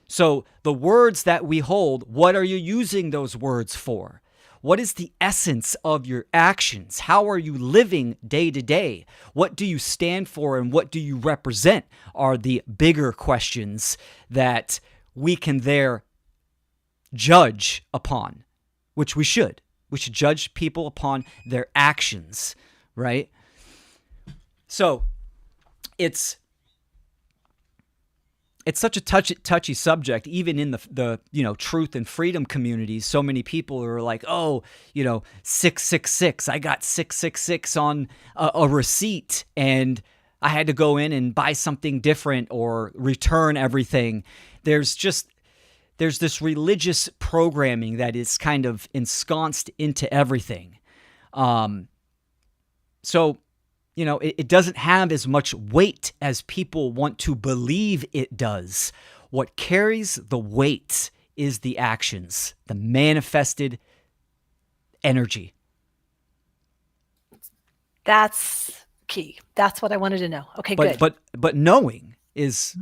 So the words that we hold, what are you using those words for? What is the essence of your actions? How are you living day to day? What do you stand for and what do you represent are the bigger questions that we can there judge upon, which we should. We should judge people upon their actions, right? So it's such a touchy subject, even in the truth and freedom communities. So many people are like, oh, 666. I got 666 on a receipt, and I had to go in and buy something different or return everything. There's this religious programming that is kind of ensconced into everything. So it doesn't have as much weight as people want to believe it does. What carries the weight is the actions, the manifested energy. That's key. That's what I wanted to know. Okay, But good. but knowing is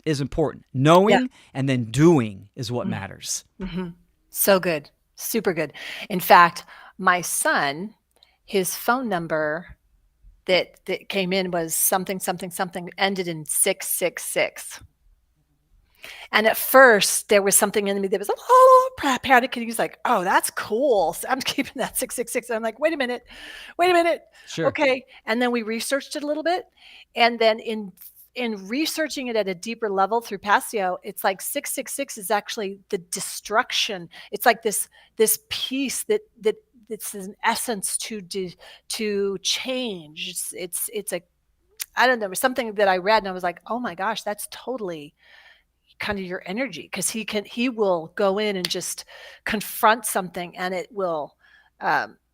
important. Yeah. Knowing and then doing is what matters. Mm-hmm. So good. Super good. In fact, my son, his phone number that came in was something, something, something, ended in 666. And at first, there was something in me that was like, oh, panic. And he's like, oh, that's cool. So I'm keeping that 666. And I'm like, wait a minute. Sure. Okay. And then we researched it a little bit. And then in researching it at a deeper level through Passio, it's like 666 is actually the destruction. It's like this piece that it's an essence to change. It's a, I don't know, something that I read and I was like, oh my gosh, that's totally kind of your energy, because he will go in and just confront something and it will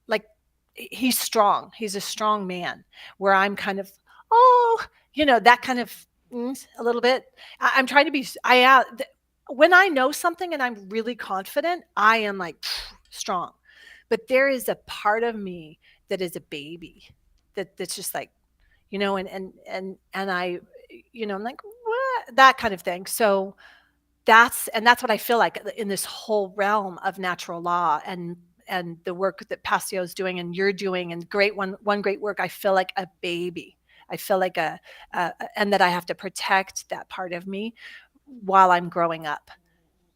like, he's a strong man, where I'm kind of, oh, that kind of, a little bit. I'm trying to be, when I know something and I'm really confident, I am like strong. But there is a part of me that is a baby, that's just like, and I, I'm like, what, that kind of thing. So that's what I feel like in this whole realm of natural law, and the work that Passio is doing and you're doing, and one great work. I feel like a baby. I feel like and that I have to protect that part of me while I'm growing up.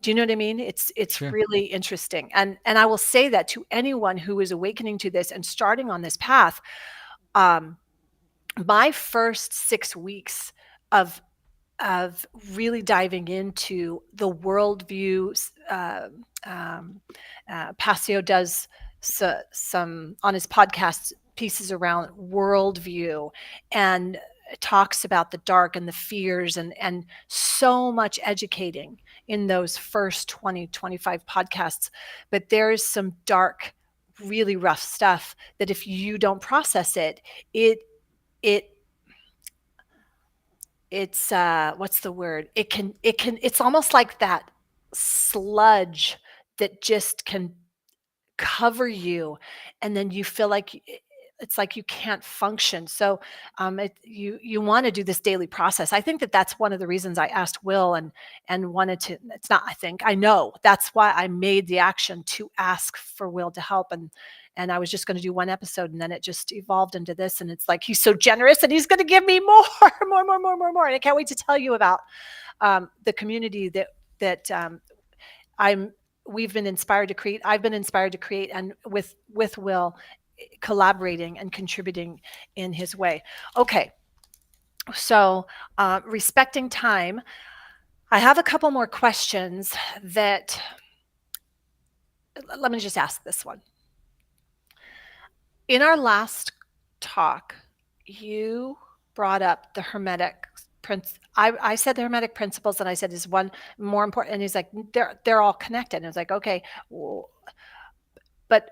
Do you know what I mean? It's Sure. really interesting. And I will say that to anyone who is awakening to this and starting on this path. My first 6 weeks of really diving into the worldview. Passio does some on his podcast pieces around worldview, and talks about the dark and the fears, and so much educating in those first 20-25 podcasts. But there is some dark, really rough stuff that if you don't process it, it it it's what's the word, it's almost like that sludge that just can cover you, and then you feel like it's like you can't function. So you want to do this daily process. I think that that's one of the reasons I asked Will, and wanted to, it's not, I think I know that's why I made the action to ask for Will to help. And I was just going to do one episode, and then it just evolved into this. And it's like, he's so generous and he's going to give me more, more. And I can't wait to tell you about the community that I'm we've been inspired to create. I've been inspired to create, and with Will, collaborating and contributing in his way. Okay, so respecting time. I have a couple more questions that, let me just ask this one. In our last talk, you brought up the Hermetic I said the Hermetic principles, and I said, is one more important? And he's like, they're all connected. And I was like, okay, but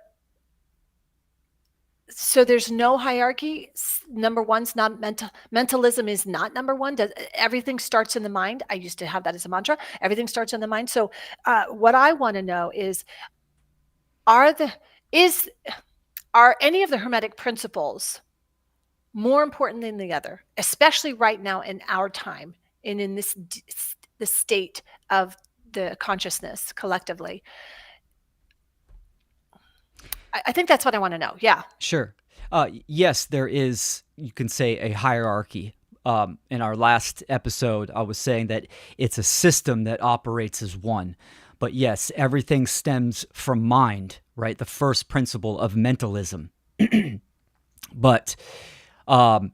so there's no hierarchy. Number one's not mentalism is not number one. Everything starts in the mind. I used to have that as a mantra. Everything starts in the mind. So what I want to know is, are any of the Hermetic principles more important than the other, especially right now in our time and in the state of the consciousness collectively? I think that's what I want to know. Yeah. Sure. Yes, there is, you can say, a hierarchy. In our last episode, I was saying that it's a system that operates as one. But yes, everything stems from mind, right? The first principle of mentalism. But the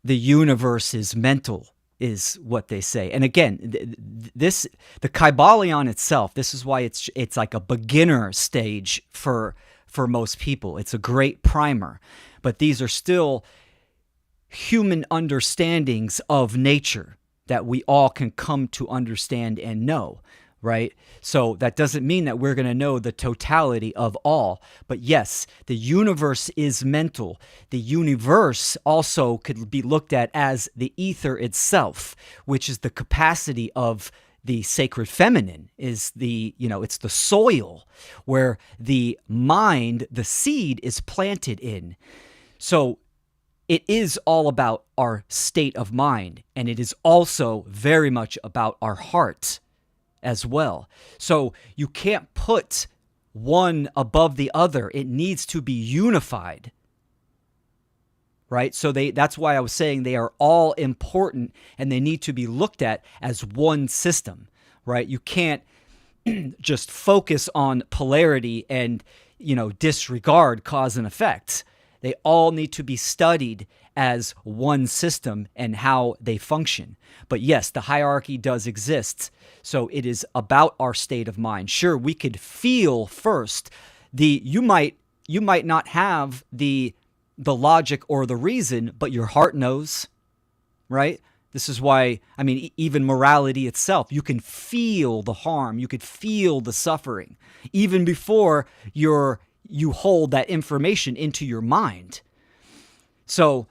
universe is mental, is what they say. And again, the Kybalion itself, this is why it's like a beginner stage for most people. It's a great primer, but these are still human understandings of nature that we all can come to understand and know, right? So that doesn't mean that we're going to know the totality of all. But yes, the universe is mental. The universe also could be looked at as the ether itself, which is the capacity of the sacred feminine, is the, it's the soil where the mind, the seed is planted in. So it is all about our state of mind, and it is also very much about our heart as well. So you can't put one above the other. It needs to be unified, right? So that's why I was saying they are all important and they need to be looked at as one system, right? You can't just focus on polarity and, disregard cause and effect. They all need to be studied as one system and how they function. But yes, the hierarchy does exist. So it is about our state of mind. Sure, we could feel first. You might not have the logic or the reason, but your heart knows, right? This is why, even morality itself, you can feel the harm, you could feel the suffering, even before you hold that information into your mind. So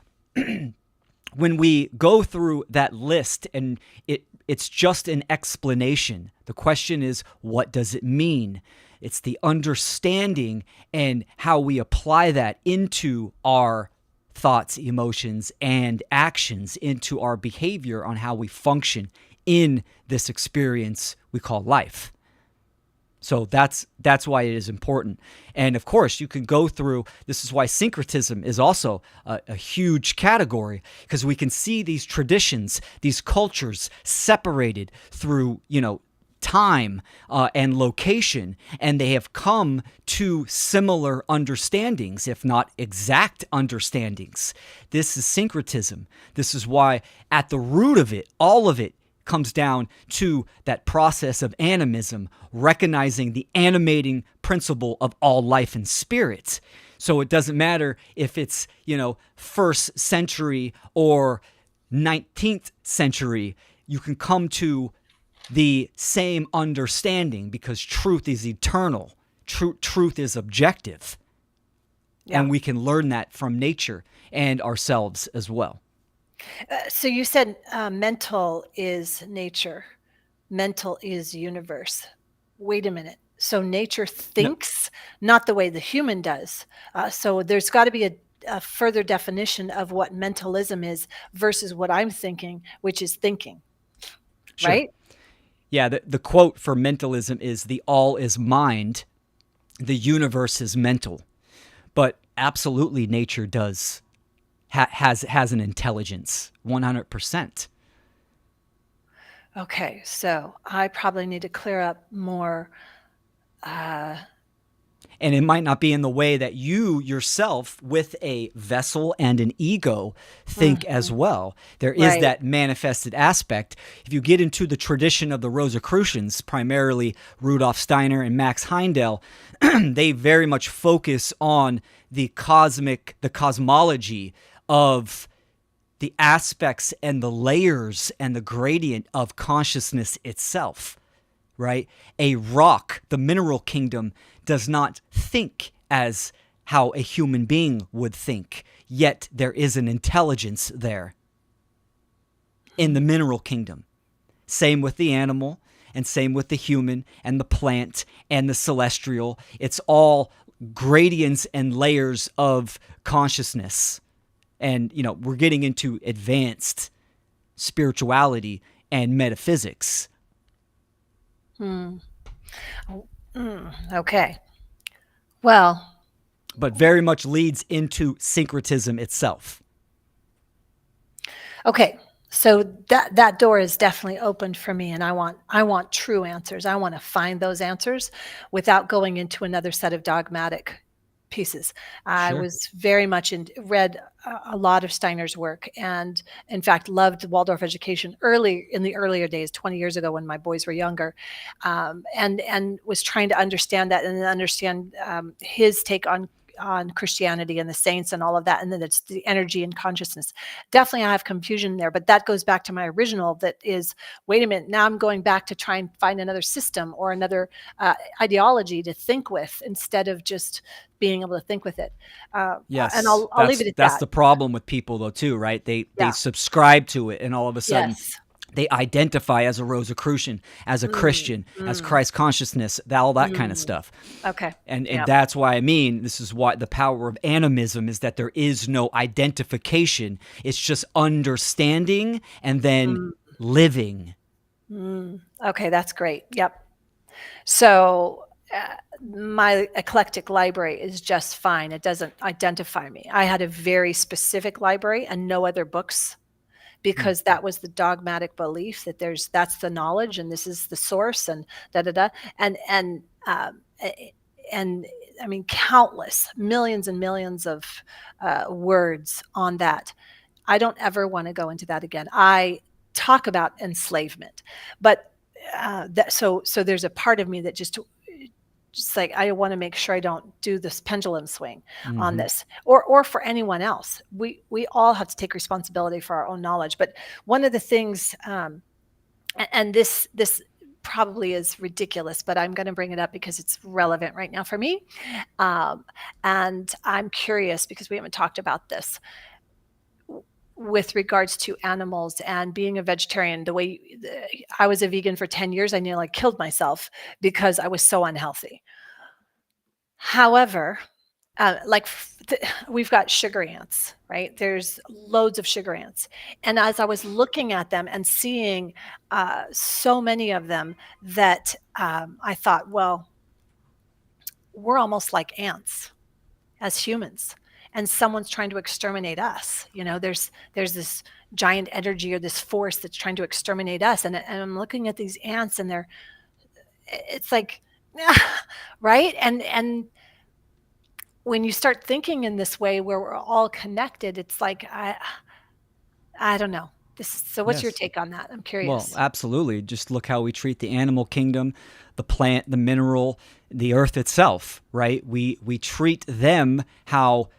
when we go through that list and it's just an explanation, the question is, what does it mean? It's the understanding and how we apply that into our thoughts, emotions, and actions, into our behavior on how we function in this experience we call life. So that's why it is important. And of course, you can go through, this is why syncretism is also a huge category, because we can see these traditions, these cultures separated through, time and location, and they have come to similar understandings, if not exact understandings. This is syncretism. This is why at the root of it, all of it comes down to that process of animism, recognizing the animating principle of all life and spirit. So it doesn't matter if it's, first century or 19th century, you can come to the same understanding because truth is eternal. Truth is objective. Yeah. And we can learn that from nature and ourselves as well. So you said mental is nature, mental is universe. Wait a minute. So nature thinks not the way the human does. So there's got to be a further definition of what mentalism is versus what I'm thinking, which is thinking. Sure. Right? Yeah, the quote for mentalism is, the all is mind, the universe is mental. But absolutely nature does has an intelligence, 100%. Okay, so I probably need to clear up more. And it might not be in the way that you yourself, with a vessel and an ego, think as well. There is that manifested aspect. If you get into the tradition of the Rosicrucians, primarily Rudolf Steiner and Max Heindel, they very much focus on the cosmology of the aspects and the layers and the gradient of consciousness itself, right? A rock, the mineral kingdom, does not think as how a human being would think, yet there is an intelligence there in the mineral kingdom. Same with the animal, and same with the human and the plant and the celestial. It's all gradients and layers of consciousness. And, we're getting into advanced spirituality and metaphysics. Okay. Well. But very much leads into syncretism itself. Okay. So that door is definitely opened for me, and I want true answers. I want to find those answers without going into another set of dogmatic pieces. Sure. I was very much read a lot of Steiner's work, and in fact loved Waldorf education in the earlier days, 20 years ago when my boys were younger, and was trying to understand that and understand his take on on Christianity and the saints and all of that, and then it's the energy and consciousness. Definitely, I have confusion there, but that goes back to my original. That is, wait a minute, now I'm going back to try and find another system or another ideology to think with instead of just being able to think with it. And Yes, I'll leave it at that's that. the problem with people though too, right? They Yeah. subscribe to it, and all of a sudden Yes. they identify as a Rosicrucian, as a Mm, Christian, as mm, Christ consciousness, all that kind of mm. stuff. Okay. And Yeah. that's why I mean, this is why the power of animism is that there is no identification. It's just understanding and then Mm, living. okay, that's great. Yep. So my eclectic library is just fine. It doesn't identify me. I had a very specific library and no other books Mm. because that was the dogmatic belief that that's the knowledge and this is the source and da da da and and I mean countless millions and millions of words on that. I don't ever want to go into that again. I talk about enslavement, but so there's a part of me that just like I want to make sure I don't do this pendulum swing on Hmm. this, or for anyone else. We all have to take responsibility for our own knowledge. But one of the things, and this probably is ridiculous, but I'm going to bring it up because it's relevant right now for me, um, and I'm curious because we haven't talked about this with regards to animals and being a vegetarian. I was a vegan for 10 years, I nearly killed myself because I was so unhealthy. However, like we've got sugar ants, right? There's loads of sugar ants. And as I was looking at them and seeing so many of them, that I thought, well, we're almost like ants as humans. And someone's trying to exterminate us. There's this giant energy or this force that's trying to exterminate us. And I'm looking at these ants, and it's like, right? And when you start thinking in this way where we're all connected, it's like I don't know. So what's your Yes. take on that? I'm Well, curious. absolutely. Just look how we treat the animal kingdom, the plant, the mineral, the earth itself, right? We treat them how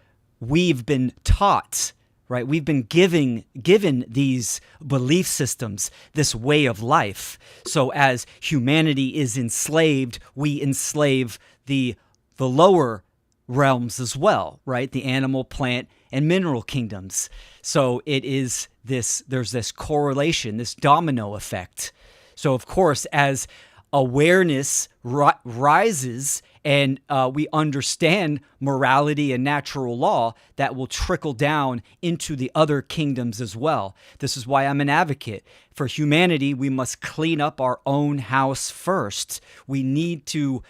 we've been taught, right? We've been given these belief systems, this way of life. So as humanity is enslaved, we enslave the lower realms as well, right? The animal, plant, and mineral kingdoms. So there's this correlation, this domino effect. So, of course, as awareness rises and we understand morality and natural law, that will trickle down into the other kingdoms as well. This is why I'm an advocate. For humanity, we must clean up our own house first. We need to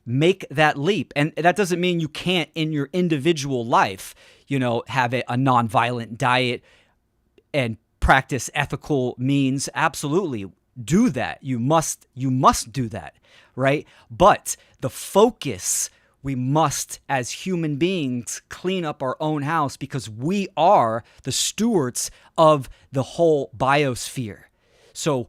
make that leap. And that doesn't mean you can't, in your individual life, have a nonviolent diet and practice ethical means. Absolutely do that. You must do that, right? But the focus, we must, as human beings, clean up our own house because we are the stewards of the whole biosphere. So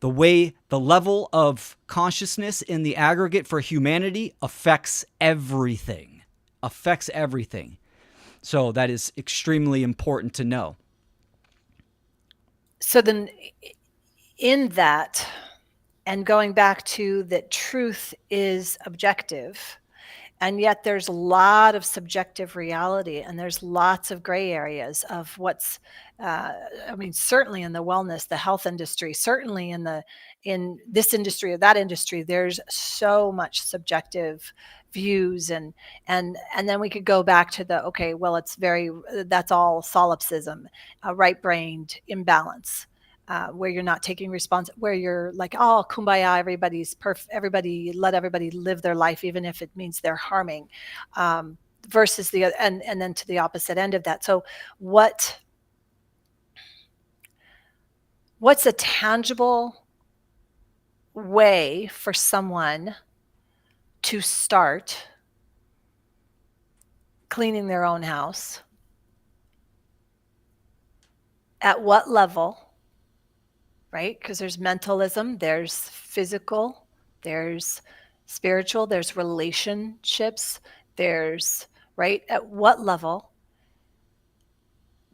the level of consciousness in the aggregate for humanity affects everything. Affects everything. So that is extremely important to know. So then, in that, and going back to that, truth is objective. And yet there's a lot of subjective reality, and there's lots of gray areas of what's I mean, certainly in the wellness, the health industry, certainly in this industry or that industry, there's so much subjective views. And then we could go back to the, okay, well, that's all solipsism, right-brained imbalance, where you're not taking where you're like, oh, kumbaya, everybody's perfect, let everybody live their life, even if it means they're harming, versus and then to the opposite end of that. So what's a tangible way for someone to start cleaning their own house? At what level? Right? Because there's mentalism, there's physical, there's spiritual, there's relationships, there's right? At what level,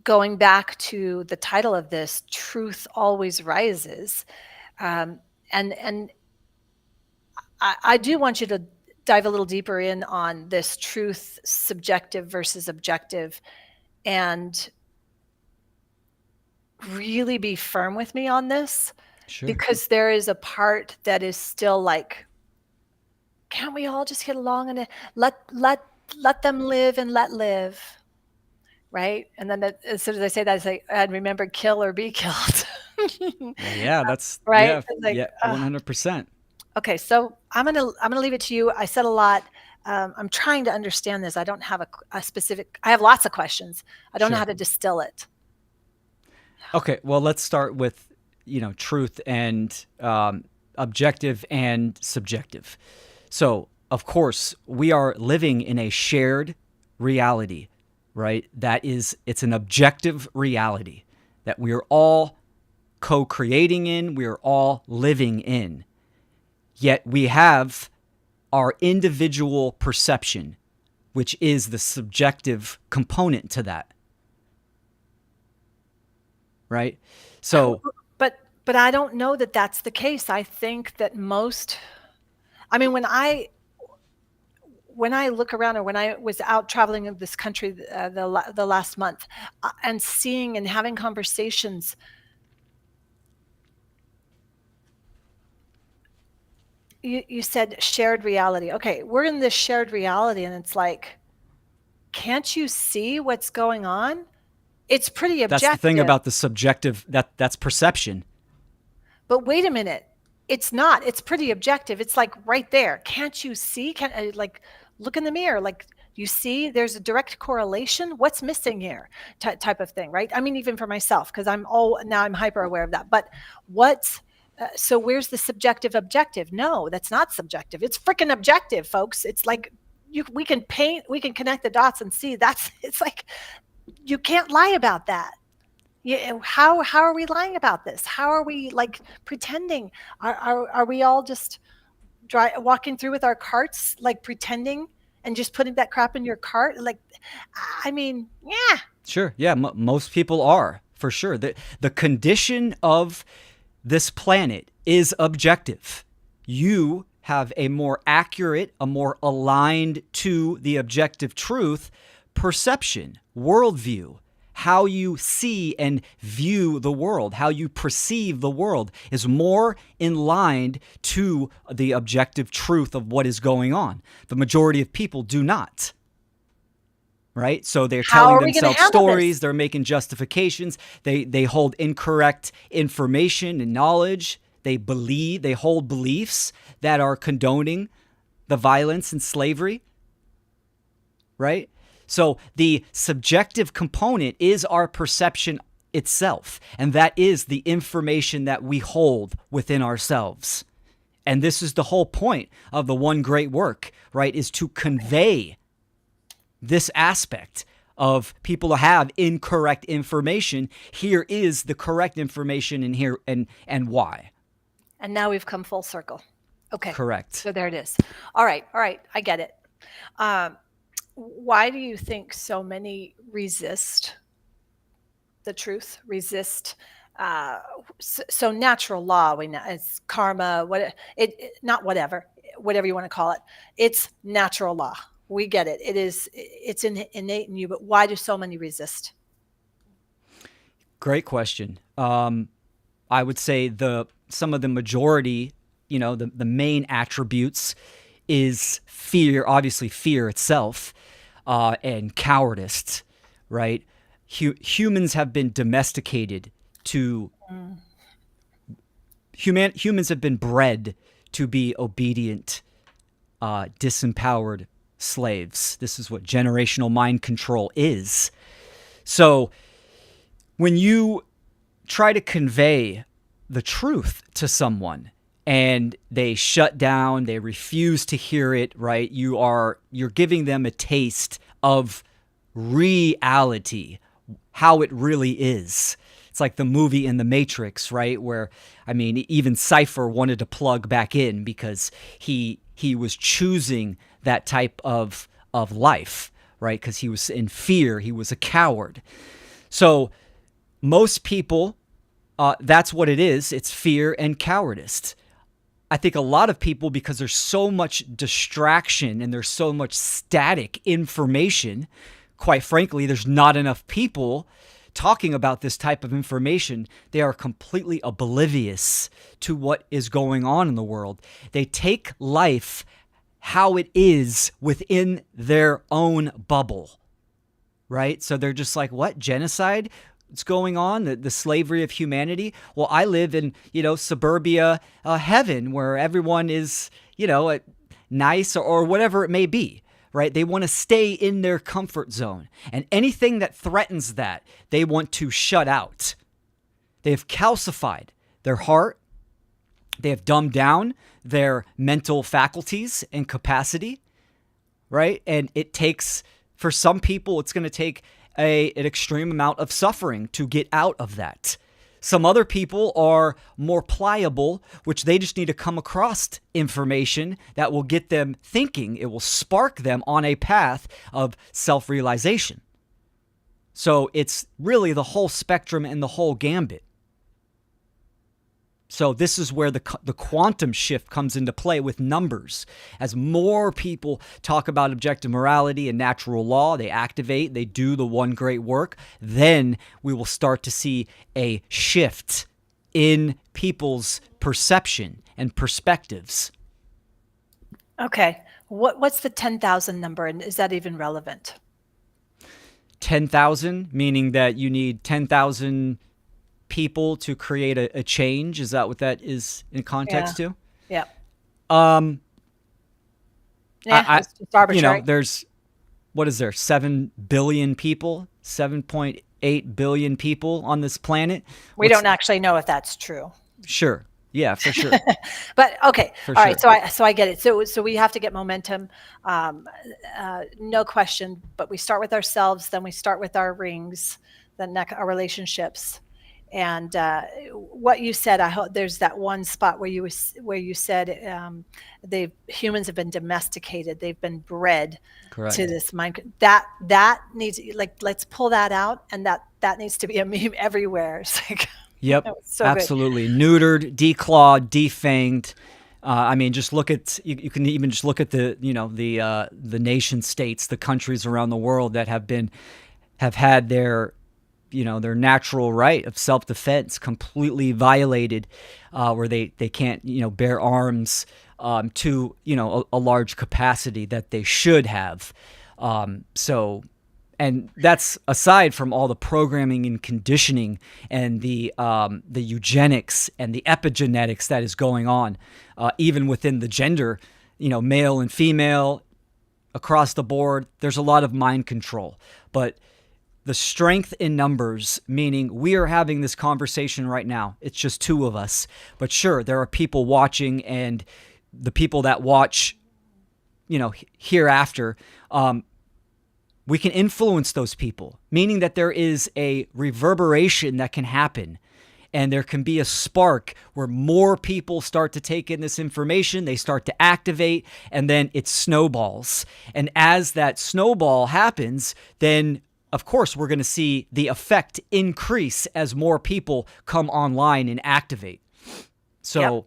going back to the title of this, truth always rises. Um, and I do want you to dive a little deeper in on this truth, subjective versus objective, and really be firm with me on this, Sure. because there is a part that is still like, can't we all just get along and let them live and let live, right? And then as soon as I say that, I say, and remember, kill or be killed. Yeah, that's Right? yeah, It's like, yeah, 100%. okay, so I'm gonna leave it to you. I said a lot. I'm trying to understand this. I don't have a specific. I have lots of questions. I don't know how Sure. to distill it. Okay, well, let's start with, truth and objective and subjective. So, of course, we are living in a shared reality, right? It's an objective reality that we are all co creating in, we are all living in. Yet we have our individual perception, which is the subjective component to that, right? So, But I don't know that that's the case. I think that most. I mean, when I look around, or when I was out traveling in this country the last month, and seeing and having conversations, you said shared reality. Okay, we're in this shared reality, and it's like, can't you see what's going on? It's pretty that's the thing objective. about the subjective, that's perception. But wait a minute, it's not. It's pretty objective. It's like right there. Can't you see? Can like look in the mirror? Like, you see, there's a direct correlation. What's missing here? Type of thing, right? I mean, even for myself, because I'm hyper aware of that. But what's so where's the subjective objective? No, that's not subjective. It's freaking objective, folks. It's like we can paint, we can connect the dots and see. That's it's like you can't lie about that. Yeah, how are we lying about this? How are we like pretending? Are we all just walking through with our carts, like pretending and just putting that crap in your cart? Like, I mean, yeah. Sure. Yeah, most people are, for sure. The condition of this planet is objective. You have a more accurate, a more aligned to the objective truth perception, worldview. How you see and view the world, how you perceive the world is more in line to the objective truth of what is going on. The majority of people do not. Right? So they're How telling are we going to themselves handle this? stories, they're making justifications, they hold incorrect information and knowledge, they hold beliefs that are condoning the violence and slavery, right? So the subjective component is our perception itself, and that is the information that we hold within ourselves. And this is the whole point of the one great work, right? Is to convey this aspect of people have incorrect information. Here is the correct information, and here and why. And now we've come full circle. Okay, Correct. so there it is. All right, I get it. Um, why do you think so many resist the truth? Resist. So natural law, we know it's karma. Not whatever you want to call it. It's natural law. We get it. It's innate in you. But why do so many resist? Great question. I would say some of the majority, the main attributes is fear, obviously fear itself, and cowardice, right? Humans have been domesticated to humans have been bred to be obedient, disempowered slaves. This is what generational mind control is. So when you try to convey the truth to someone and they shut down, they refuse to hear it, right? You're giving them a taste of reality, how it really is. It's like the movie in the Matrix, right? Where, I mean, even Cypher wanted to plug back in because he was choosing that type of life, right? Because he was in fear, he was a coward. So most people, that's what it is. It's fear and cowardice. I think a lot of people, because there's so much distraction and there's so much static information, quite frankly, there's not enough people talking about this type of information. They are completely oblivious to what is going on in the world. They take life how it is within their own bubble, right? So they're just like, what? Genocide? What's going on? The slavery of humanity? Well, I live in, suburbia heaven where everyone is, nice or whatever it may be, right? They want to stay in their comfort zone. And anything that threatens that, they want to shut out. They have calcified their heart. They have dumbed down their mental faculties and capacity, right? And it takes, for some people, it's going to take an extreme amount of suffering to get out of that. Some other people are more pliable, which they just need to come across information that will get them thinking. It will spark them on a path of self-realization. So it's really the whole spectrum and the whole gambit. So this is where the quantum shift comes into play with numbers. As more people talk about objective morality and natural law, they activate, they do the one great work, then we will start to see a shift in people's perception and perspectives. Okay. What's the 10,000 number, and is that even relevant? 10,000, meaning that you need 10,000 people to create a change. Is that what that is in context to? Yeah. It's just arbitrary. There's, what is there, 7 billion people, 7.8 billion people on this planet. We don't actually know if that's true. Sure. Yeah, for sure. But okay. For All right. sure. So I get it. So we have to get momentum. No question. But we start with ourselves, then we start with our rings, then our relationships. And what you said, I hope there's that one spot where you said humans have been domesticated, they've been bred Correct. to this mind. That needs, like, let's pull that out, and that needs to be a meme everywhere. It's like, yep, so absolutely good. Neutered, declawed, defanged. I mean, just look at, you can even just look at the nation states, the countries around the world that have had their natural right of self-defense completely violated, where they can't, bear arms to, a large capacity that they should have. And that's aside from all the programming and conditioning and the eugenics and the epigenetics that is going on, even within the gender, male and female, across the board. There's a lot of mind control, but the strength in numbers, meaning we are having this conversation right now. It's just two of us. But sure, there are people watching, and the people that watch, hereafter, we can influence those people, meaning that there is a reverberation that can happen. And there can be a spark where more people start to take in this information, they start to activate, and then it snowballs. And as that snowball happens, then of course, we're going to see the effect increase as more people come online and activate. So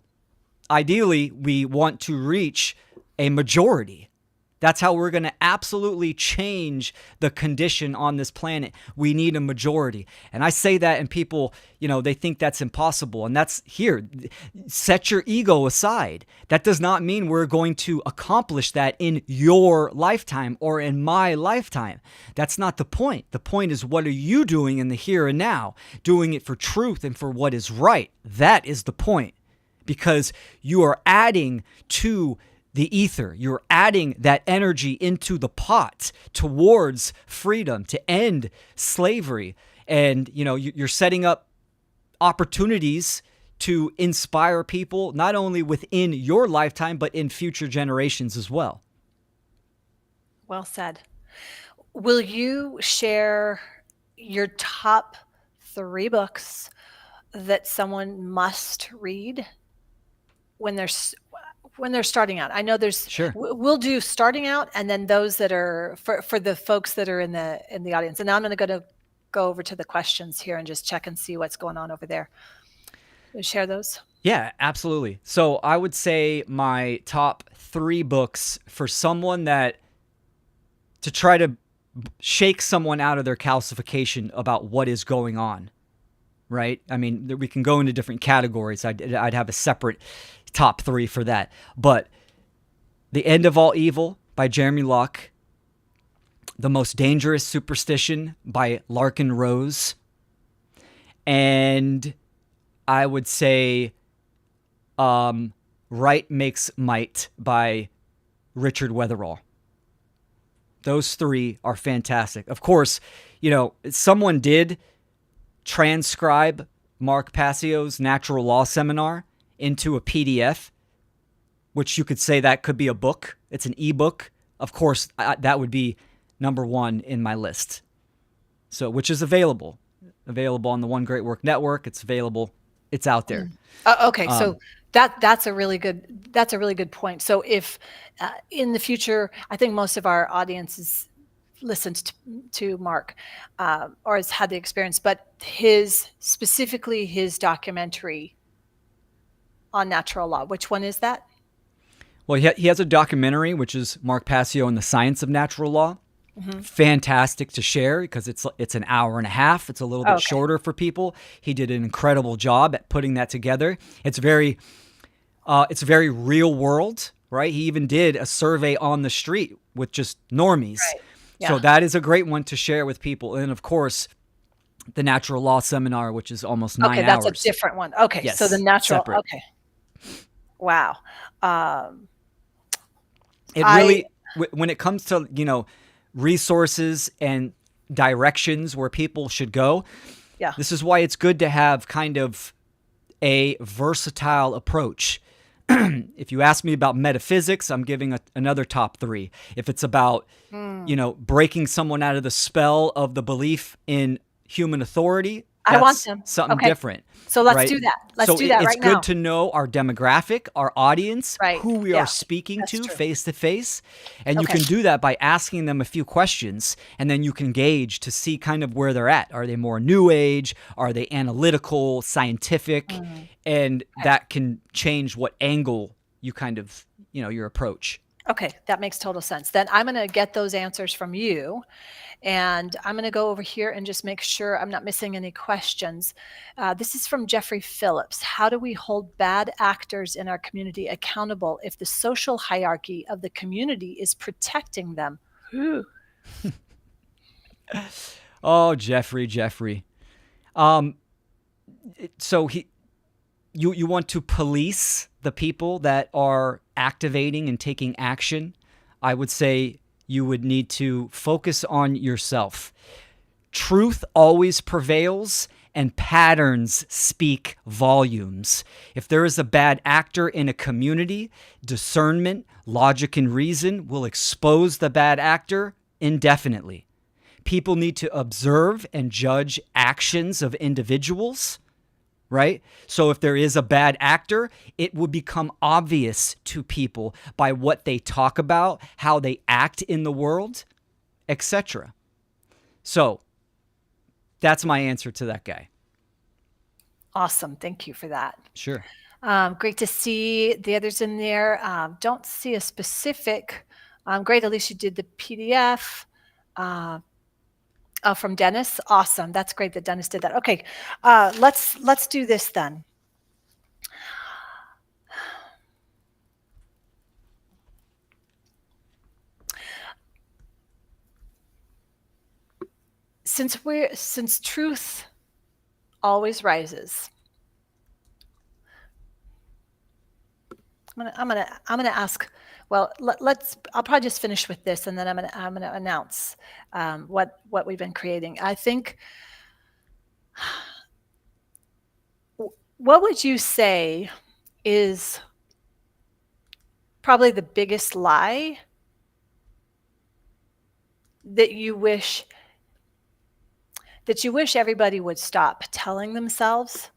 Ideally, we want to reach a majority. That's how we're going to absolutely change the condition on this planet. We need a majority. And I say that, and people, they think that's impossible. And that's here. Set your ego aside. That does not mean we're going to accomplish that in your lifetime or in my lifetime. That's not the point. The point is, what are you doing in the here and now? Doing it for truth and for what is right. That is the point. Because you are adding to the ether. You're adding that energy into the pot towards freedom, to end slavery. And, you're setting up opportunities to inspire people, not only within your lifetime, but in future generations as well. Well said. Will you share your top 3 books that someone must read when when they're starting out. I know Sure. we'll do starting out, and then those that are for the folks that are in the audience. And now I'm going to go over to the questions here and just check and see what's going on over there. Share those. Yeah, absolutely. So I would say my top 3 books for someone that to try to shake someone out of their calcification about what is going on, right? I mean, we can go into different categories. I'd have a separate top 3 for that. But The End of All Evil by Jeremy Locke, The Most Dangerous Superstition by Larkin Rose, and I would say Right Makes Might by Richard Weatherall. Those 3 are fantastic. Of course, someone did transcribe Mark Passio's Natural Law Seminar into a PDF, which you could say that could be a book. It's an ebook. Of course, that would be number 1 in my list. So, which is available on the One Great Work Network. It's available. It's out there. Okay, so that's a really good point. So if in the future, I think most of our audiences listened to Mark or has had the experience, but specifically his documentary on natural law. Which one is that? Well, he has a documentary, which is Mark Passio and the Science of Natural Law. Mm-hmm. Fantastic to share because it's an hour and a half. It's a little bit shorter for people. He did an incredible job at putting that together. It's very real world, right? He even did a survey on the street with just normies. Right. Yeah. So that is a great one to share with people. And of course, the Natural Law Seminar, which is almost 9 hours. Okay, that's a different one. Okay, yes, so the natural. Separate. Okay. Wow. It really, when it comes to resources and directions where people should go. Yeah. This is why it's good to have kind of a versatile approach. If you ask me about metaphysics, I'm giving another top 3. If it's about, breaking someone out of the spell of the belief in human authority, I want them. Something different. So let's do that. Let's do that right now. It's good to know our demographic, our audience, who we are speaking to face to face. And you can do that by asking them a few questions, and then you can gauge to see kind of where they're at. Are they more new age? Are they analytical, scientific? And that can change what angle you kind of, your approach. Okay, that makes total sense. Then I'm going to get those answers from you. And I'm going to go over here and just make sure I'm not missing any questions. This is from Jeffrey Phillips. How do we hold bad actors in our community accountable if the social hierarchy of the community is protecting them? Oh, Jeffrey. So you want to police the people that are activating and taking action? I would say you would need to focus on yourself. Truth always prevails, and patterns speak volumes. If there is a bad actor in a community, discernment, logic, and reason will expose the bad actor indefinitely. People need to observe and judge actions of individuals, right? So if there is a bad actor, it will become obvious to people by what they talk about, how they act in the world, etc. So that's my answer to that guy. Awesome. Thank you for that. Sure. Great to see the others in there. Don't see a specific. Great. At least you did the PDF. From Dennis. Awesome. That's great that Dennis did that. Okay. Let's do this then. Since truth always rises, I'm gonna ask. Well, I'll probably just finish with this, and then I'm gonna announce what we've been creating. I think. What would you say is probably the biggest lie that you wish everybody would stop telling themselves?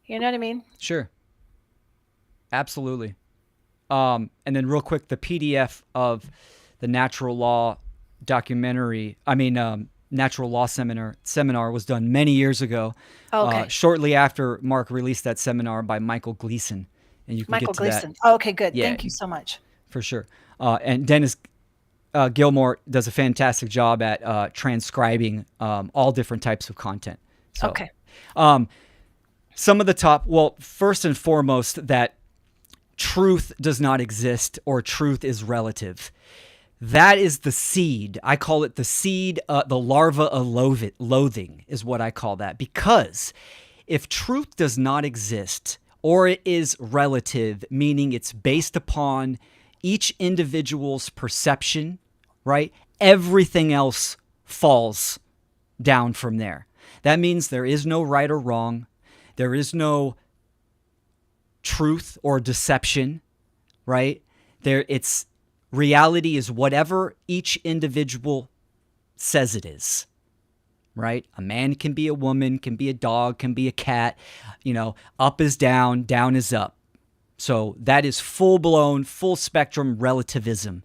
You know what I mean? Sure. Absolutely. And then real quick, the PDF of the natural law documentary, natural law seminar was done many years ago, Okay. shortly after Mark released that seminar by Michael Gleason. And you can get Michael to that. Gleason. Oh, okay, good. Yeah, Thank you so much. for sure. And Dennis Gilmore does a fantastic job at transcribing all different types of content. So, Okay. some of the top, well, first and foremost, that truth does not exist or truth is relative. That is the seed. I call it the seed, the larva of loathing is what I call that. Because if truth does not exist or it is relative, meaning it's based upon each individual's perception, right? Everything else falls down from there. That means there is no right or wrong. There is no truth or deception, right? It's reality is whatever each individual says it is, right? A man can be a woman, can be a dog, can be a cat, up is down is up. So that is full blown, full spectrum relativism,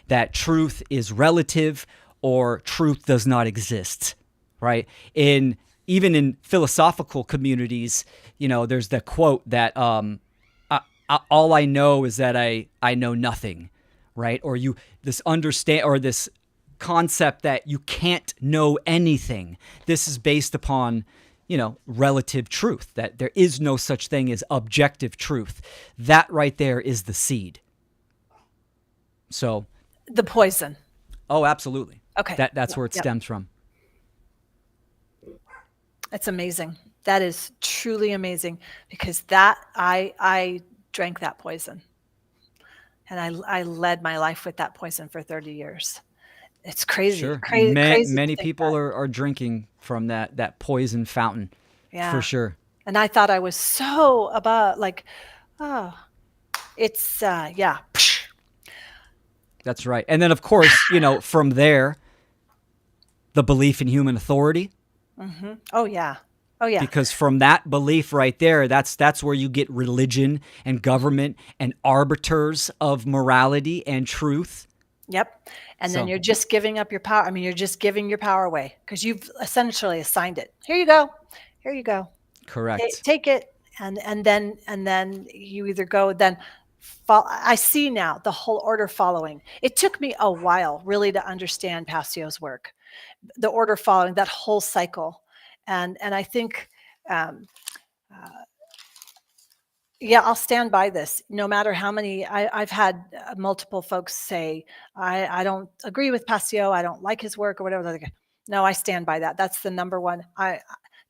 that truth is relative or truth does not exist, right? Even in philosophical communities, there's the quote that all I know is that I know nothing, right? Or this understand or this concept that you can't know anything. This is based upon relative truth, that there is no such thing as objective truth. That right there is the seed. So, The poison. oh, absolutely. Okay. That's Yep. where it Yep. stems from. It's amazing. That is truly amazing because that I drank that poison and I led my life with that poison for 30 years. It's crazy, Sure. crazy to Many think that. people are drinking from that poison fountain, for Yeah. sure. And I thought I was so about like, oh, it's yeah. That's right. And then, of course, from there, the belief in human authority, Oh yeah. Oh yeah. because from that belief right there, that's where you get religion and government and arbiters of morality and truth. Yep. And then So, you're just giving up your power. I mean, you're just giving your power away because you've essentially assigned it. Here you go. Here you go. correct. Take it. And then you either go then I see now the whole order following. It took me a while really to understand Passio's work, the order following that whole cycle. And I think um, yeah, I'll stand by this. No matter how many, I've had multiple folks say, I don't agree with Passio. I don't like his work or whatever. Like, no, I stand by that. That's the number one.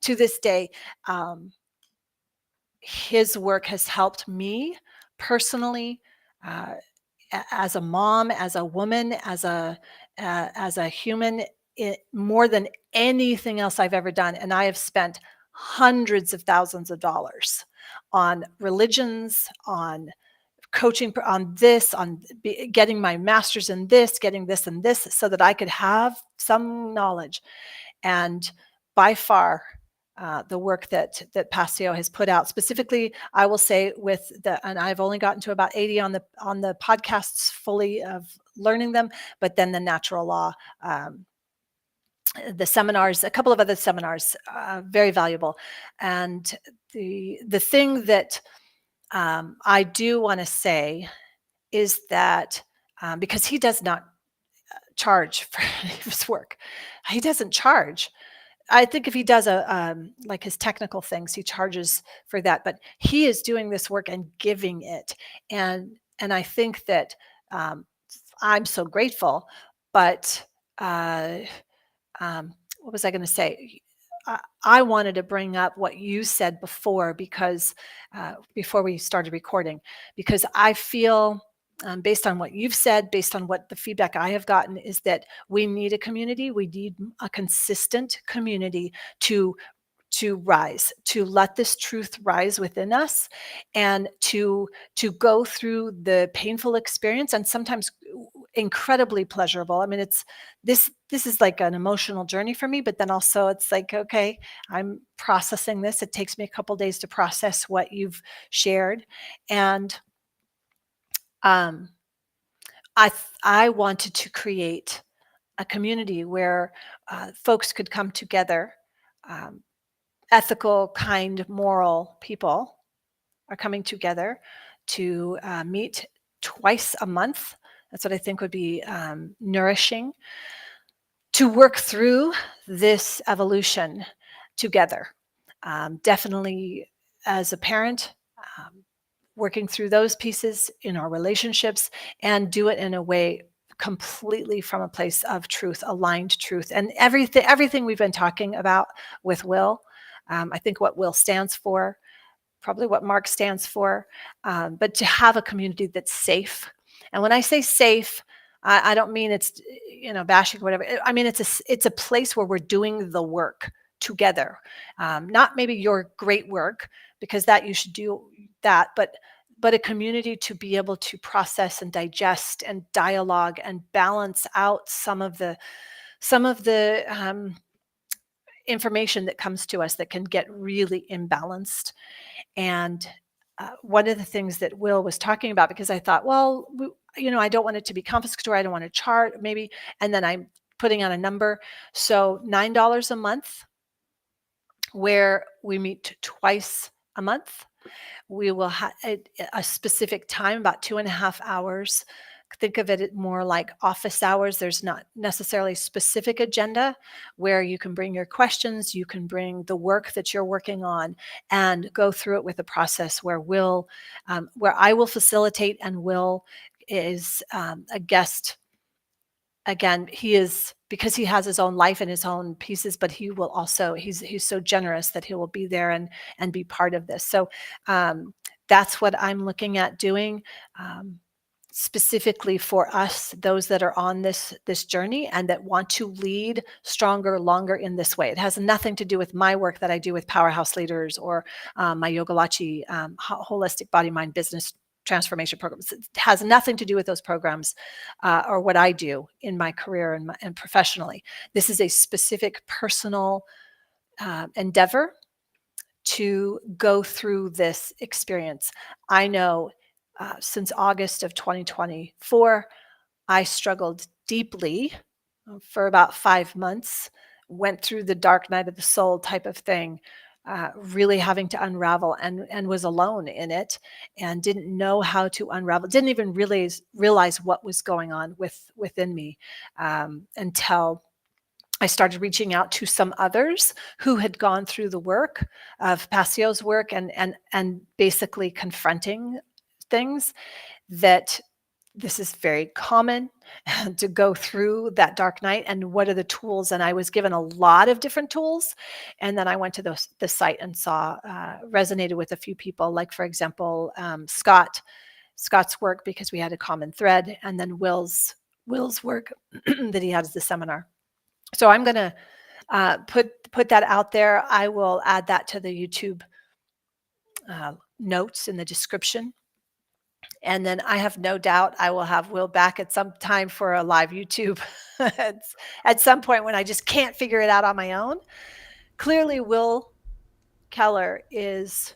To this day, um, his work has helped me personally, uh, as a mom, as a woman, as a human, more than anything else I've ever done. And I have spent hundreds of thousands of dollars on religions, on coaching, on this, on getting my master's in this, getting this and this, so that I could have some knowledge. And by far, the work that Passio has put out, specifically, I will say with and I've only gotten to about 80 on the podcasts fully of learning them, but then the natural law, the seminars, a couple of other seminars, very valuable. And the thing that I do want to say is that because he does not charge for his work, he doesn't charge. I think if he does like his technical things, he charges for that. But he is doing this work and giving it, and I think that um, I'm so grateful. But uh, what was I going to say? I wanted to bring up what you said before because before we started recording, because I feel. Based on what you've said, based on what the feedback I have gotten, is that we need a community. We need a consistent community to rise, to let this truth rise within us, and to go through the painful experience. And sometimes incredibly pleasurable. I mean, this is like an emotional journey for me, but then also it's like, okay, I'm processing this. It takes me a couple days to process what you've shared. And um, I wanted to create a community where folks could come together. Um, Ethical, kind, moral people are coming together to meet twice a month. That's what I think would be nourishing to work through this evolution together. Definitely as a parent, um, working through those pieces in our relationships and do it in a way completely from a place of truth, aligned truth, and everything we've been talking about with Will. I think what Will stands for, probably what Mark stands for, but to have a community that's safe. And when I say safe, I don't mean it's bashing or whatever. I mean it's a place where we're doing the work together, not maybe your great work because that you should do that, but a community to be able to process and digest and dialogue and balance out some of the information that comes to us that can get really imbalanced. And one of the things that Will was talking about, because I thought, well, I don't want it to be confiscatory. I don't want to charge maybe. And then I'm putting on a number. So $9 a month, where we meet twice a month. We will have a specific time, about 2.5 hours. Think of it more like office hours. There's not necessarily a specific agenda where you can bring your questions, you can bring the work that you're working on and go through it with a process where where I will facilitate and Will is a guest. Again, he is, because he has his own life and his own pieces, but he will also, he's so generous that he will be there and be part of this. So that's what I'm looking at doing. Specifically for us, those that are on this journey and that want to lead stronger, longer in this way. It has nothing to do with my work that I do with powerhouse leaders or my Yogalachi holistic body mind business transformation programs. It has nothing to do with those programs or what I do in my career and professionally. This is a specific personal endeavor to go through this experience. I know since August of 2024, I struggled deeply for about 5 months, went through the dark night of the soul type of thing, really having to unravel and was alone in it and didn't know how to unravel, didn't even realize what was going on within me until I started reaching out to some others who had gone through the work of Passio's work and basically confronting things that this is very common to go through that dark night and what are the tools. And I was given a lot of different tools. And then I went to the site and saw, resonated with a few people, like for example, Scott's work, because we had a common thread, and then Will's work that he had as the seminar. So I'm going to put that out there. I will add that to the YouTube notes in the description. And then I have no doubt I will have Will back at some time for a live YouTube at some point when I just can't figure it out on my own. Clearly, Will Keller is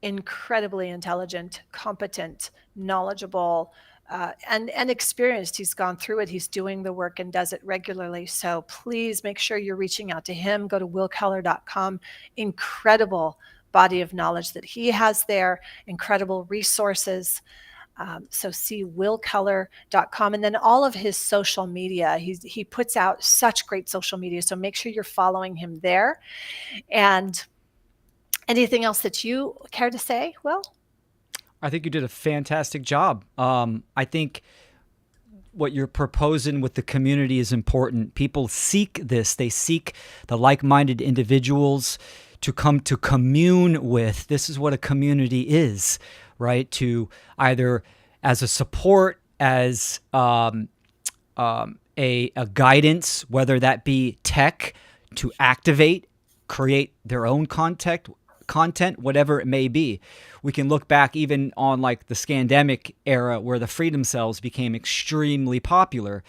incredibly intelligent, competent, knowledgeable, and experienced. He's gone through it. He's doing the work and does it regularly. So please make sure you're reaching out to him. Go to willkeller.com. Incredible body of knowledge that he has there, incredible resources. So see willkeller.com, and then all of his social media. He puts out such great social media. So make sure you're following him there. And anything else that you care to say, Will? I think you did a fantastic job. I think what you're proposing with the community is important. People seek this. They seek the like-minded individuals to come to commune with. This is what a community is, right? To either as a support, as a guidance, whether that be tech to activate, create their own content, whatever it may be. We can look back even on like the scandemic era where the freedom cells became extremely popular,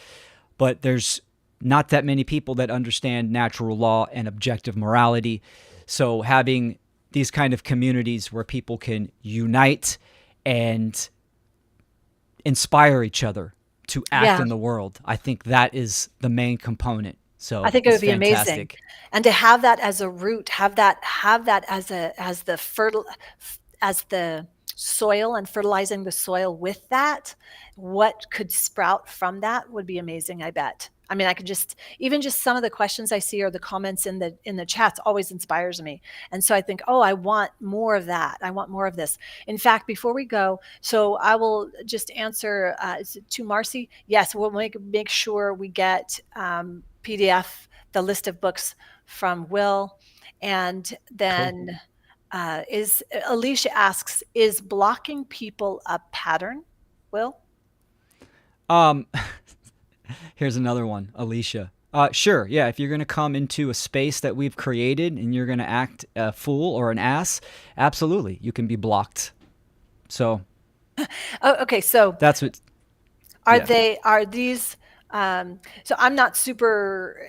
but there's not that many people that understand natural law and objective morality. So having these kind of communities where people can unite and inspire each other to act Yeah. in the world, I think that is the main component. I So think it it's would be amazing. fantastic. And to have that as a root, have that as the as the soil, and fertilizing the soil with that, what could sprout from that would be amazing, I bet. I mean, I could just, even just some of the questions I see or the comments in the chats always inspires me. And so I think, oh, I want more of that. I want more of this. In fact, before we go, so I will just answer is it to Marcy. Yes, we'll make sure we get PDF, the list of books from Will. And Cool. then is Alicia asks, is blocking people a pattern, Will? Um, Here's another one, Alicia. Sure, yeah. If you're gonna come into a space that we've created and you're gonna act a fool or an ass, absolutely, you can be blocked. So Oh, okay. So that's what. are Yeah, they, are these, so I'm not super,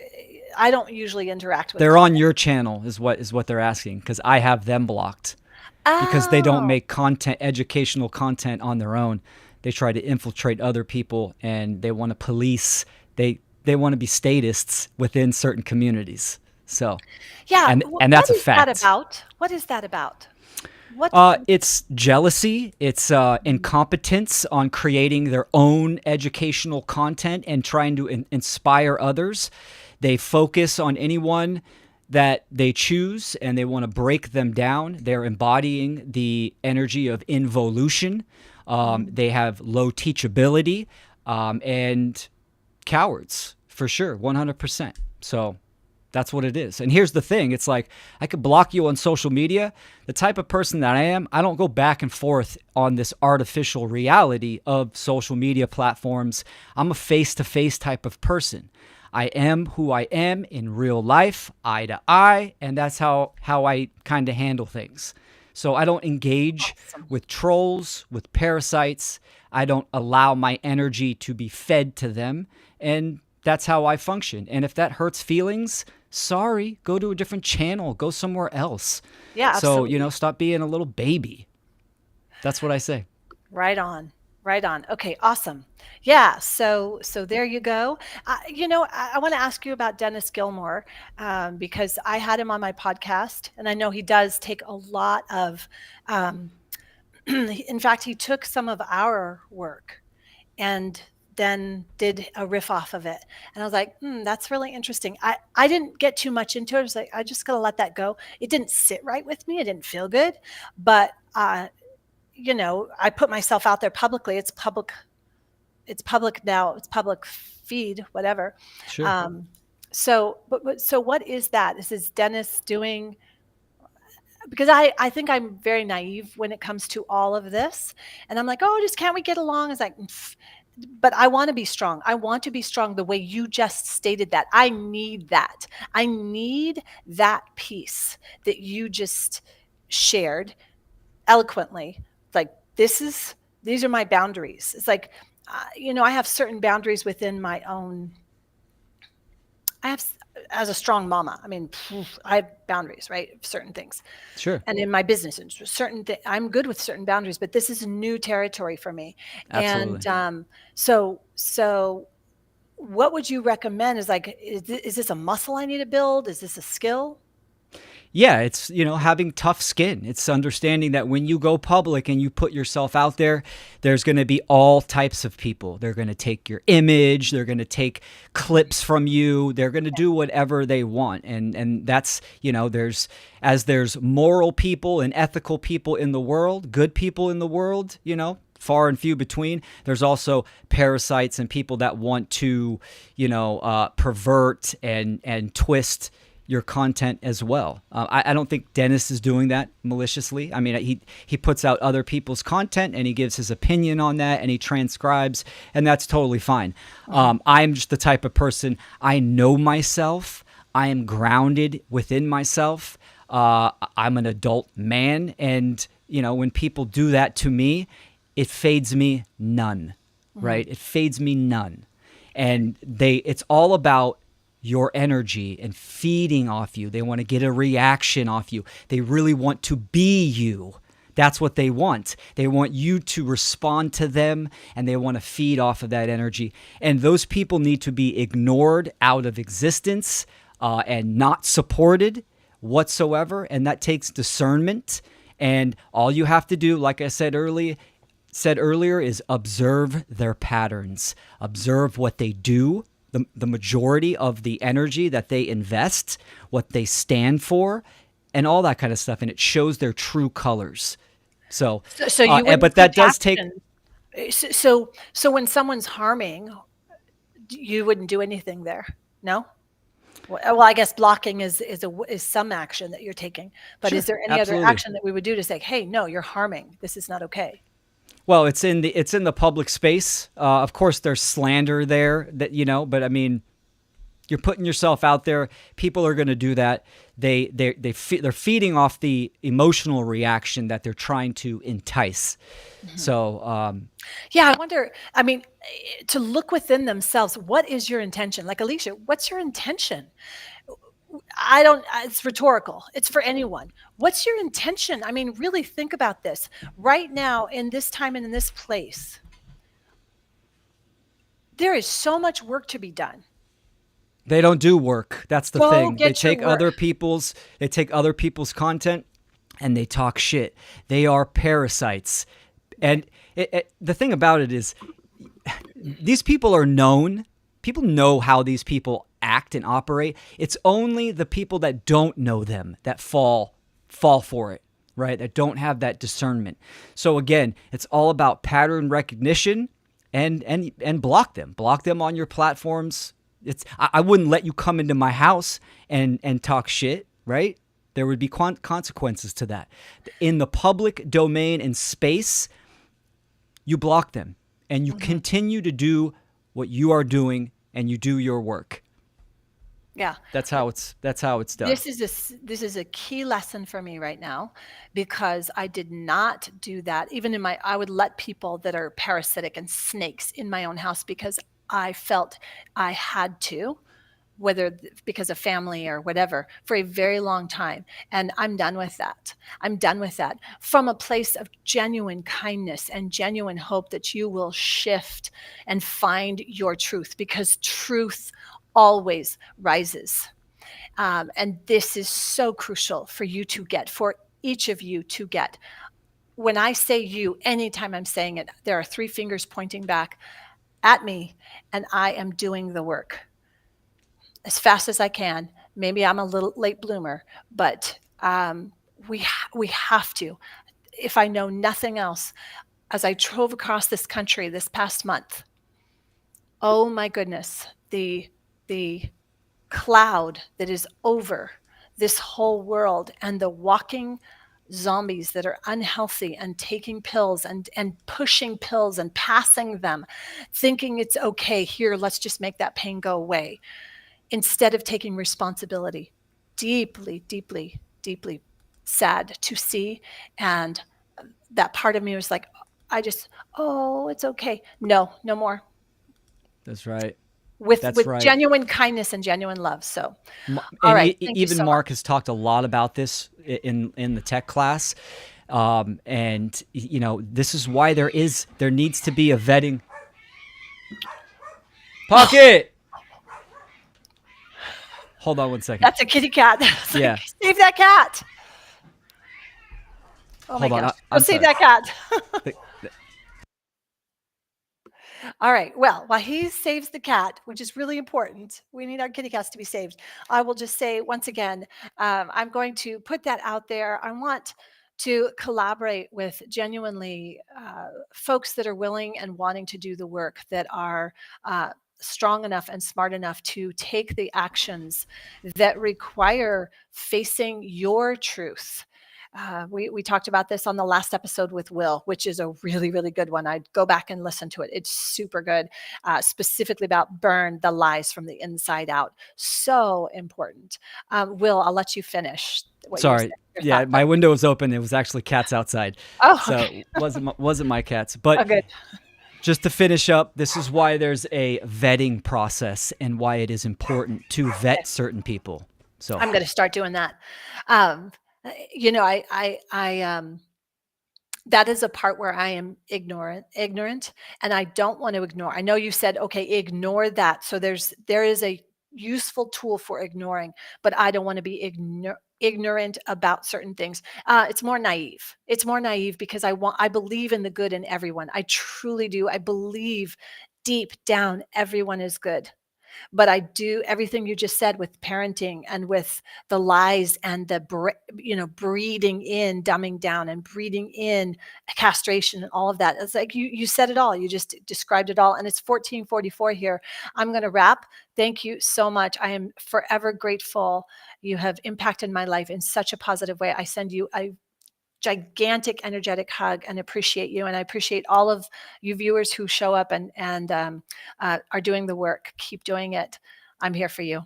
I don't usually interact with they're on comments. your channel, is what they're asking because I have them blocked because they don't Oh, make content, educational content on their own. They try to infiltrate other people and they want to police. They want to be statists within certain communities. So, yeah. and What that's a is that fact. about? What is that about? What? It's jealousy. It's Mm, incompetence on creating their own educational content and trying to inspire others. They focus on anyone that they choose and they want to break them down. They're embodying the energy of involution. mm. They have low teachability and cowards for sure, 100%. So that's what it is. And here's the thing, it's like I could block you on social media. The type of person that I am, I don't go back and forth on this artificial reality of social media platforms. I'm a face to face type of person. I am who I am in real life, eye to eye, and that's how I kind of handle things. So I don't engage Awesome. with trolls, with parasites. I don't allow my energy to be fed to them. And that's how I function. And if that hurts feelings, sorry, go to a different channel, go somewhere else. Yeah, So, absolutely. stop being a little baby. That's what I say. Right on. Right on. Okay, awesome. Yeah, so there you go. I want to ask you about Dennis Gilmore, because I had him on my podcast, and I know he does take a lot of. Um, in fact, he took some of our work and then did a riff off of it, and I was like, that's really interesting. I didn't get too much into it. I was like, I just gotta let that go. It didn't sit right with me. It didn't feel good, but I put myself out there publicly. It's public now. It's public feed, whatever. Sure. Um, so what is that? This is Dennis doing, because I think I'm very naive when it comes to all of this. And I'm like, oh, just can't we get along? It's like, but I want to be strong. I want to be strong the way you just stated that. I need that. I need that piece that you just shared eloquently, like, these are my boundaries. It's like, I have certain boundaries within my own. I have, as a strong mama, I mean, I have boundaries, right? Certain things. Sure. And in my business, and I'm good with certain boundaries, but this is new territory for me. And Absolutely. so what would you recommend? Is like, is this a muscle I need to build? Is this a skill? Yeah, it's, having tough skin. It's understanding that when you go public and you put yourself out there, there's going to be all types of people. They're going to take your image, they're going to take clips from you, they're going to do whatever they want. And that's, there's moral people and ethical people in the world, good people in the world, far and few between. There's also parasites and people that want to, pervert and twist your content as well. I don't think Dennis is doing that maliciously. I mean, he puts out other people's content and he gives his opinion on that and he transcribes, and that's totally fine. Mhm. I'm just the type of person, I know myself. I am grounded within myself. I'm an adult man, and when people do that to me, it fades me none, Mhm. right? It fades me none. And it's all about your energy and feeding off you. They want to get a reaction off you. They really want to be you. That's what they want. They want you to respond to them, and they want to feed off of that energy. And those people need to be ignored out of existence, and not supported whatsoever. And that takes discernment. And all you have to do, like I said earlier, is observe their patterns, observe what they do, the majority of the energy that they invest, what they stand for, and all that kind of stuff. And it shows their true colors. So, So you wouldn't but take that does take. action. So when someone's harming, you wouldn't do anything there? No? Well, I guess blocking is some action that you're taking, but is Sure, there any other absolutely. action that we would do to say, "Hey, no, you're harming. This is not okay." Well, it's in the public space. Of course, there's slander there, but I mean, you're putting yourself out there. People are going to do that. They're feeding off the emotional reaction that they're trying to entice. Mhm. So, Yeah, I wonder, I mean, to look within themselves, what is your intention? Like, Alicia, what's your intention? I don't, it's rhetorical. It's for anyone. What's your intention? I mean, really think about this right now in this time and in this place. There is so much work to be done. they don't do work. That's the Go thing. They get your take work. other people's content, and they talk shit. They are parasites. And the thing about it is, these people are known. People know how these people act and operate. It's only the people that don't know them that fall for it, right? That don't have that discernment. So again, it's all about pattern recognition, and block them on your platforms. I wouldn't let you come into my house and talk shit, right? There would be consequences to that. In the public domain and space, you block them, and you Mhm. continue to do what you are doing, and you do your work. Yeah. That's how it's done. This is a key lesson for me right now because I did not do that. Even in my I would let people that are parasitic and snakes in my own house because I felt I had to, whether because of family or whatever, for a very long time. And I'm done with that. I'm done with that from a place of genuine kindness and genuine hope that you will shift and find your truth because truth always rises. And this is so crucial for you to get, for each of you to get. When I say you, anytime I'm saying it, there are three fingers pointing back at me, and I am doing the work as fast as I can. Maybe I'm a little late bloomer, but we have to. If I know nothing else, as I drove across this country this past month, oh my goodness, the cloud that is over this whole world and the walking zombies that are unhealthy and taking pills and pushing pills and passing them, thinking it's okay, here, let's just make that pain go away, instead of taking responsibility. Deeply, deeply, deeply sad to see. And that part of me was like, I just, oh, it's okay. No, no more. That's right. With That's right. genuine kindness and genuine love. So, all And right, thank you even so Mark much. has talked a lot about this in the tech class, and this is why there needs to be a vetting pocket. Hold on one second. That's a kitty cat. It's like, Yeah, save that cat. Oh my hold on. gosh. Go I'm save sorry. that cat. The- All right. Well, while he saves the cat, which is really important, we need our kitty cats to be saved. I will just say once again, I'm going to put that out there. I want to collaborate with genuinely folks that are willing and wanting to do the work, that are strong enough and smart enough to take the actions that require facing your truth. We talked about this on the last episode with Will, which is a really, really good one. I'd go back and listen to it. It's super good, specifically about burn the lies from the inside out. So important. Will, I'll let you finish what you were Sorry. saying, your Yeah, thought. my window was open. It was actually cats outside. Oh, okay. So wasn't my cats. But Oh, good. just to finish up, this is why there's a vetting process and why it is important to Okay. vet certain people. So, I'm going to start doing that. Um, you know, that is a part where I am ignorant, and I don't want to ignore. I know you said, okay, ignore that. So there is a useful tool for ignoring, but I don't want to be ignorant about certain things. It's more naive. It's more naive because I believe in the good in everyone. I truly do. I believe deep down everyone is good. But I do everything you just said with parenting and with the lies and the breeding in dumbing down and breeding in castration and all of that. It's like you said it all. You just described it all. And it's 14:44 here. I'm going to wrap. Thank you so much. I am forever grateful. You have impacted my life in such a positive way. I send you a gigantic energetic hug and appreciate you, and I appreciate all of you viewers who show up and are doing the work. Keep doing it. I'm here for you.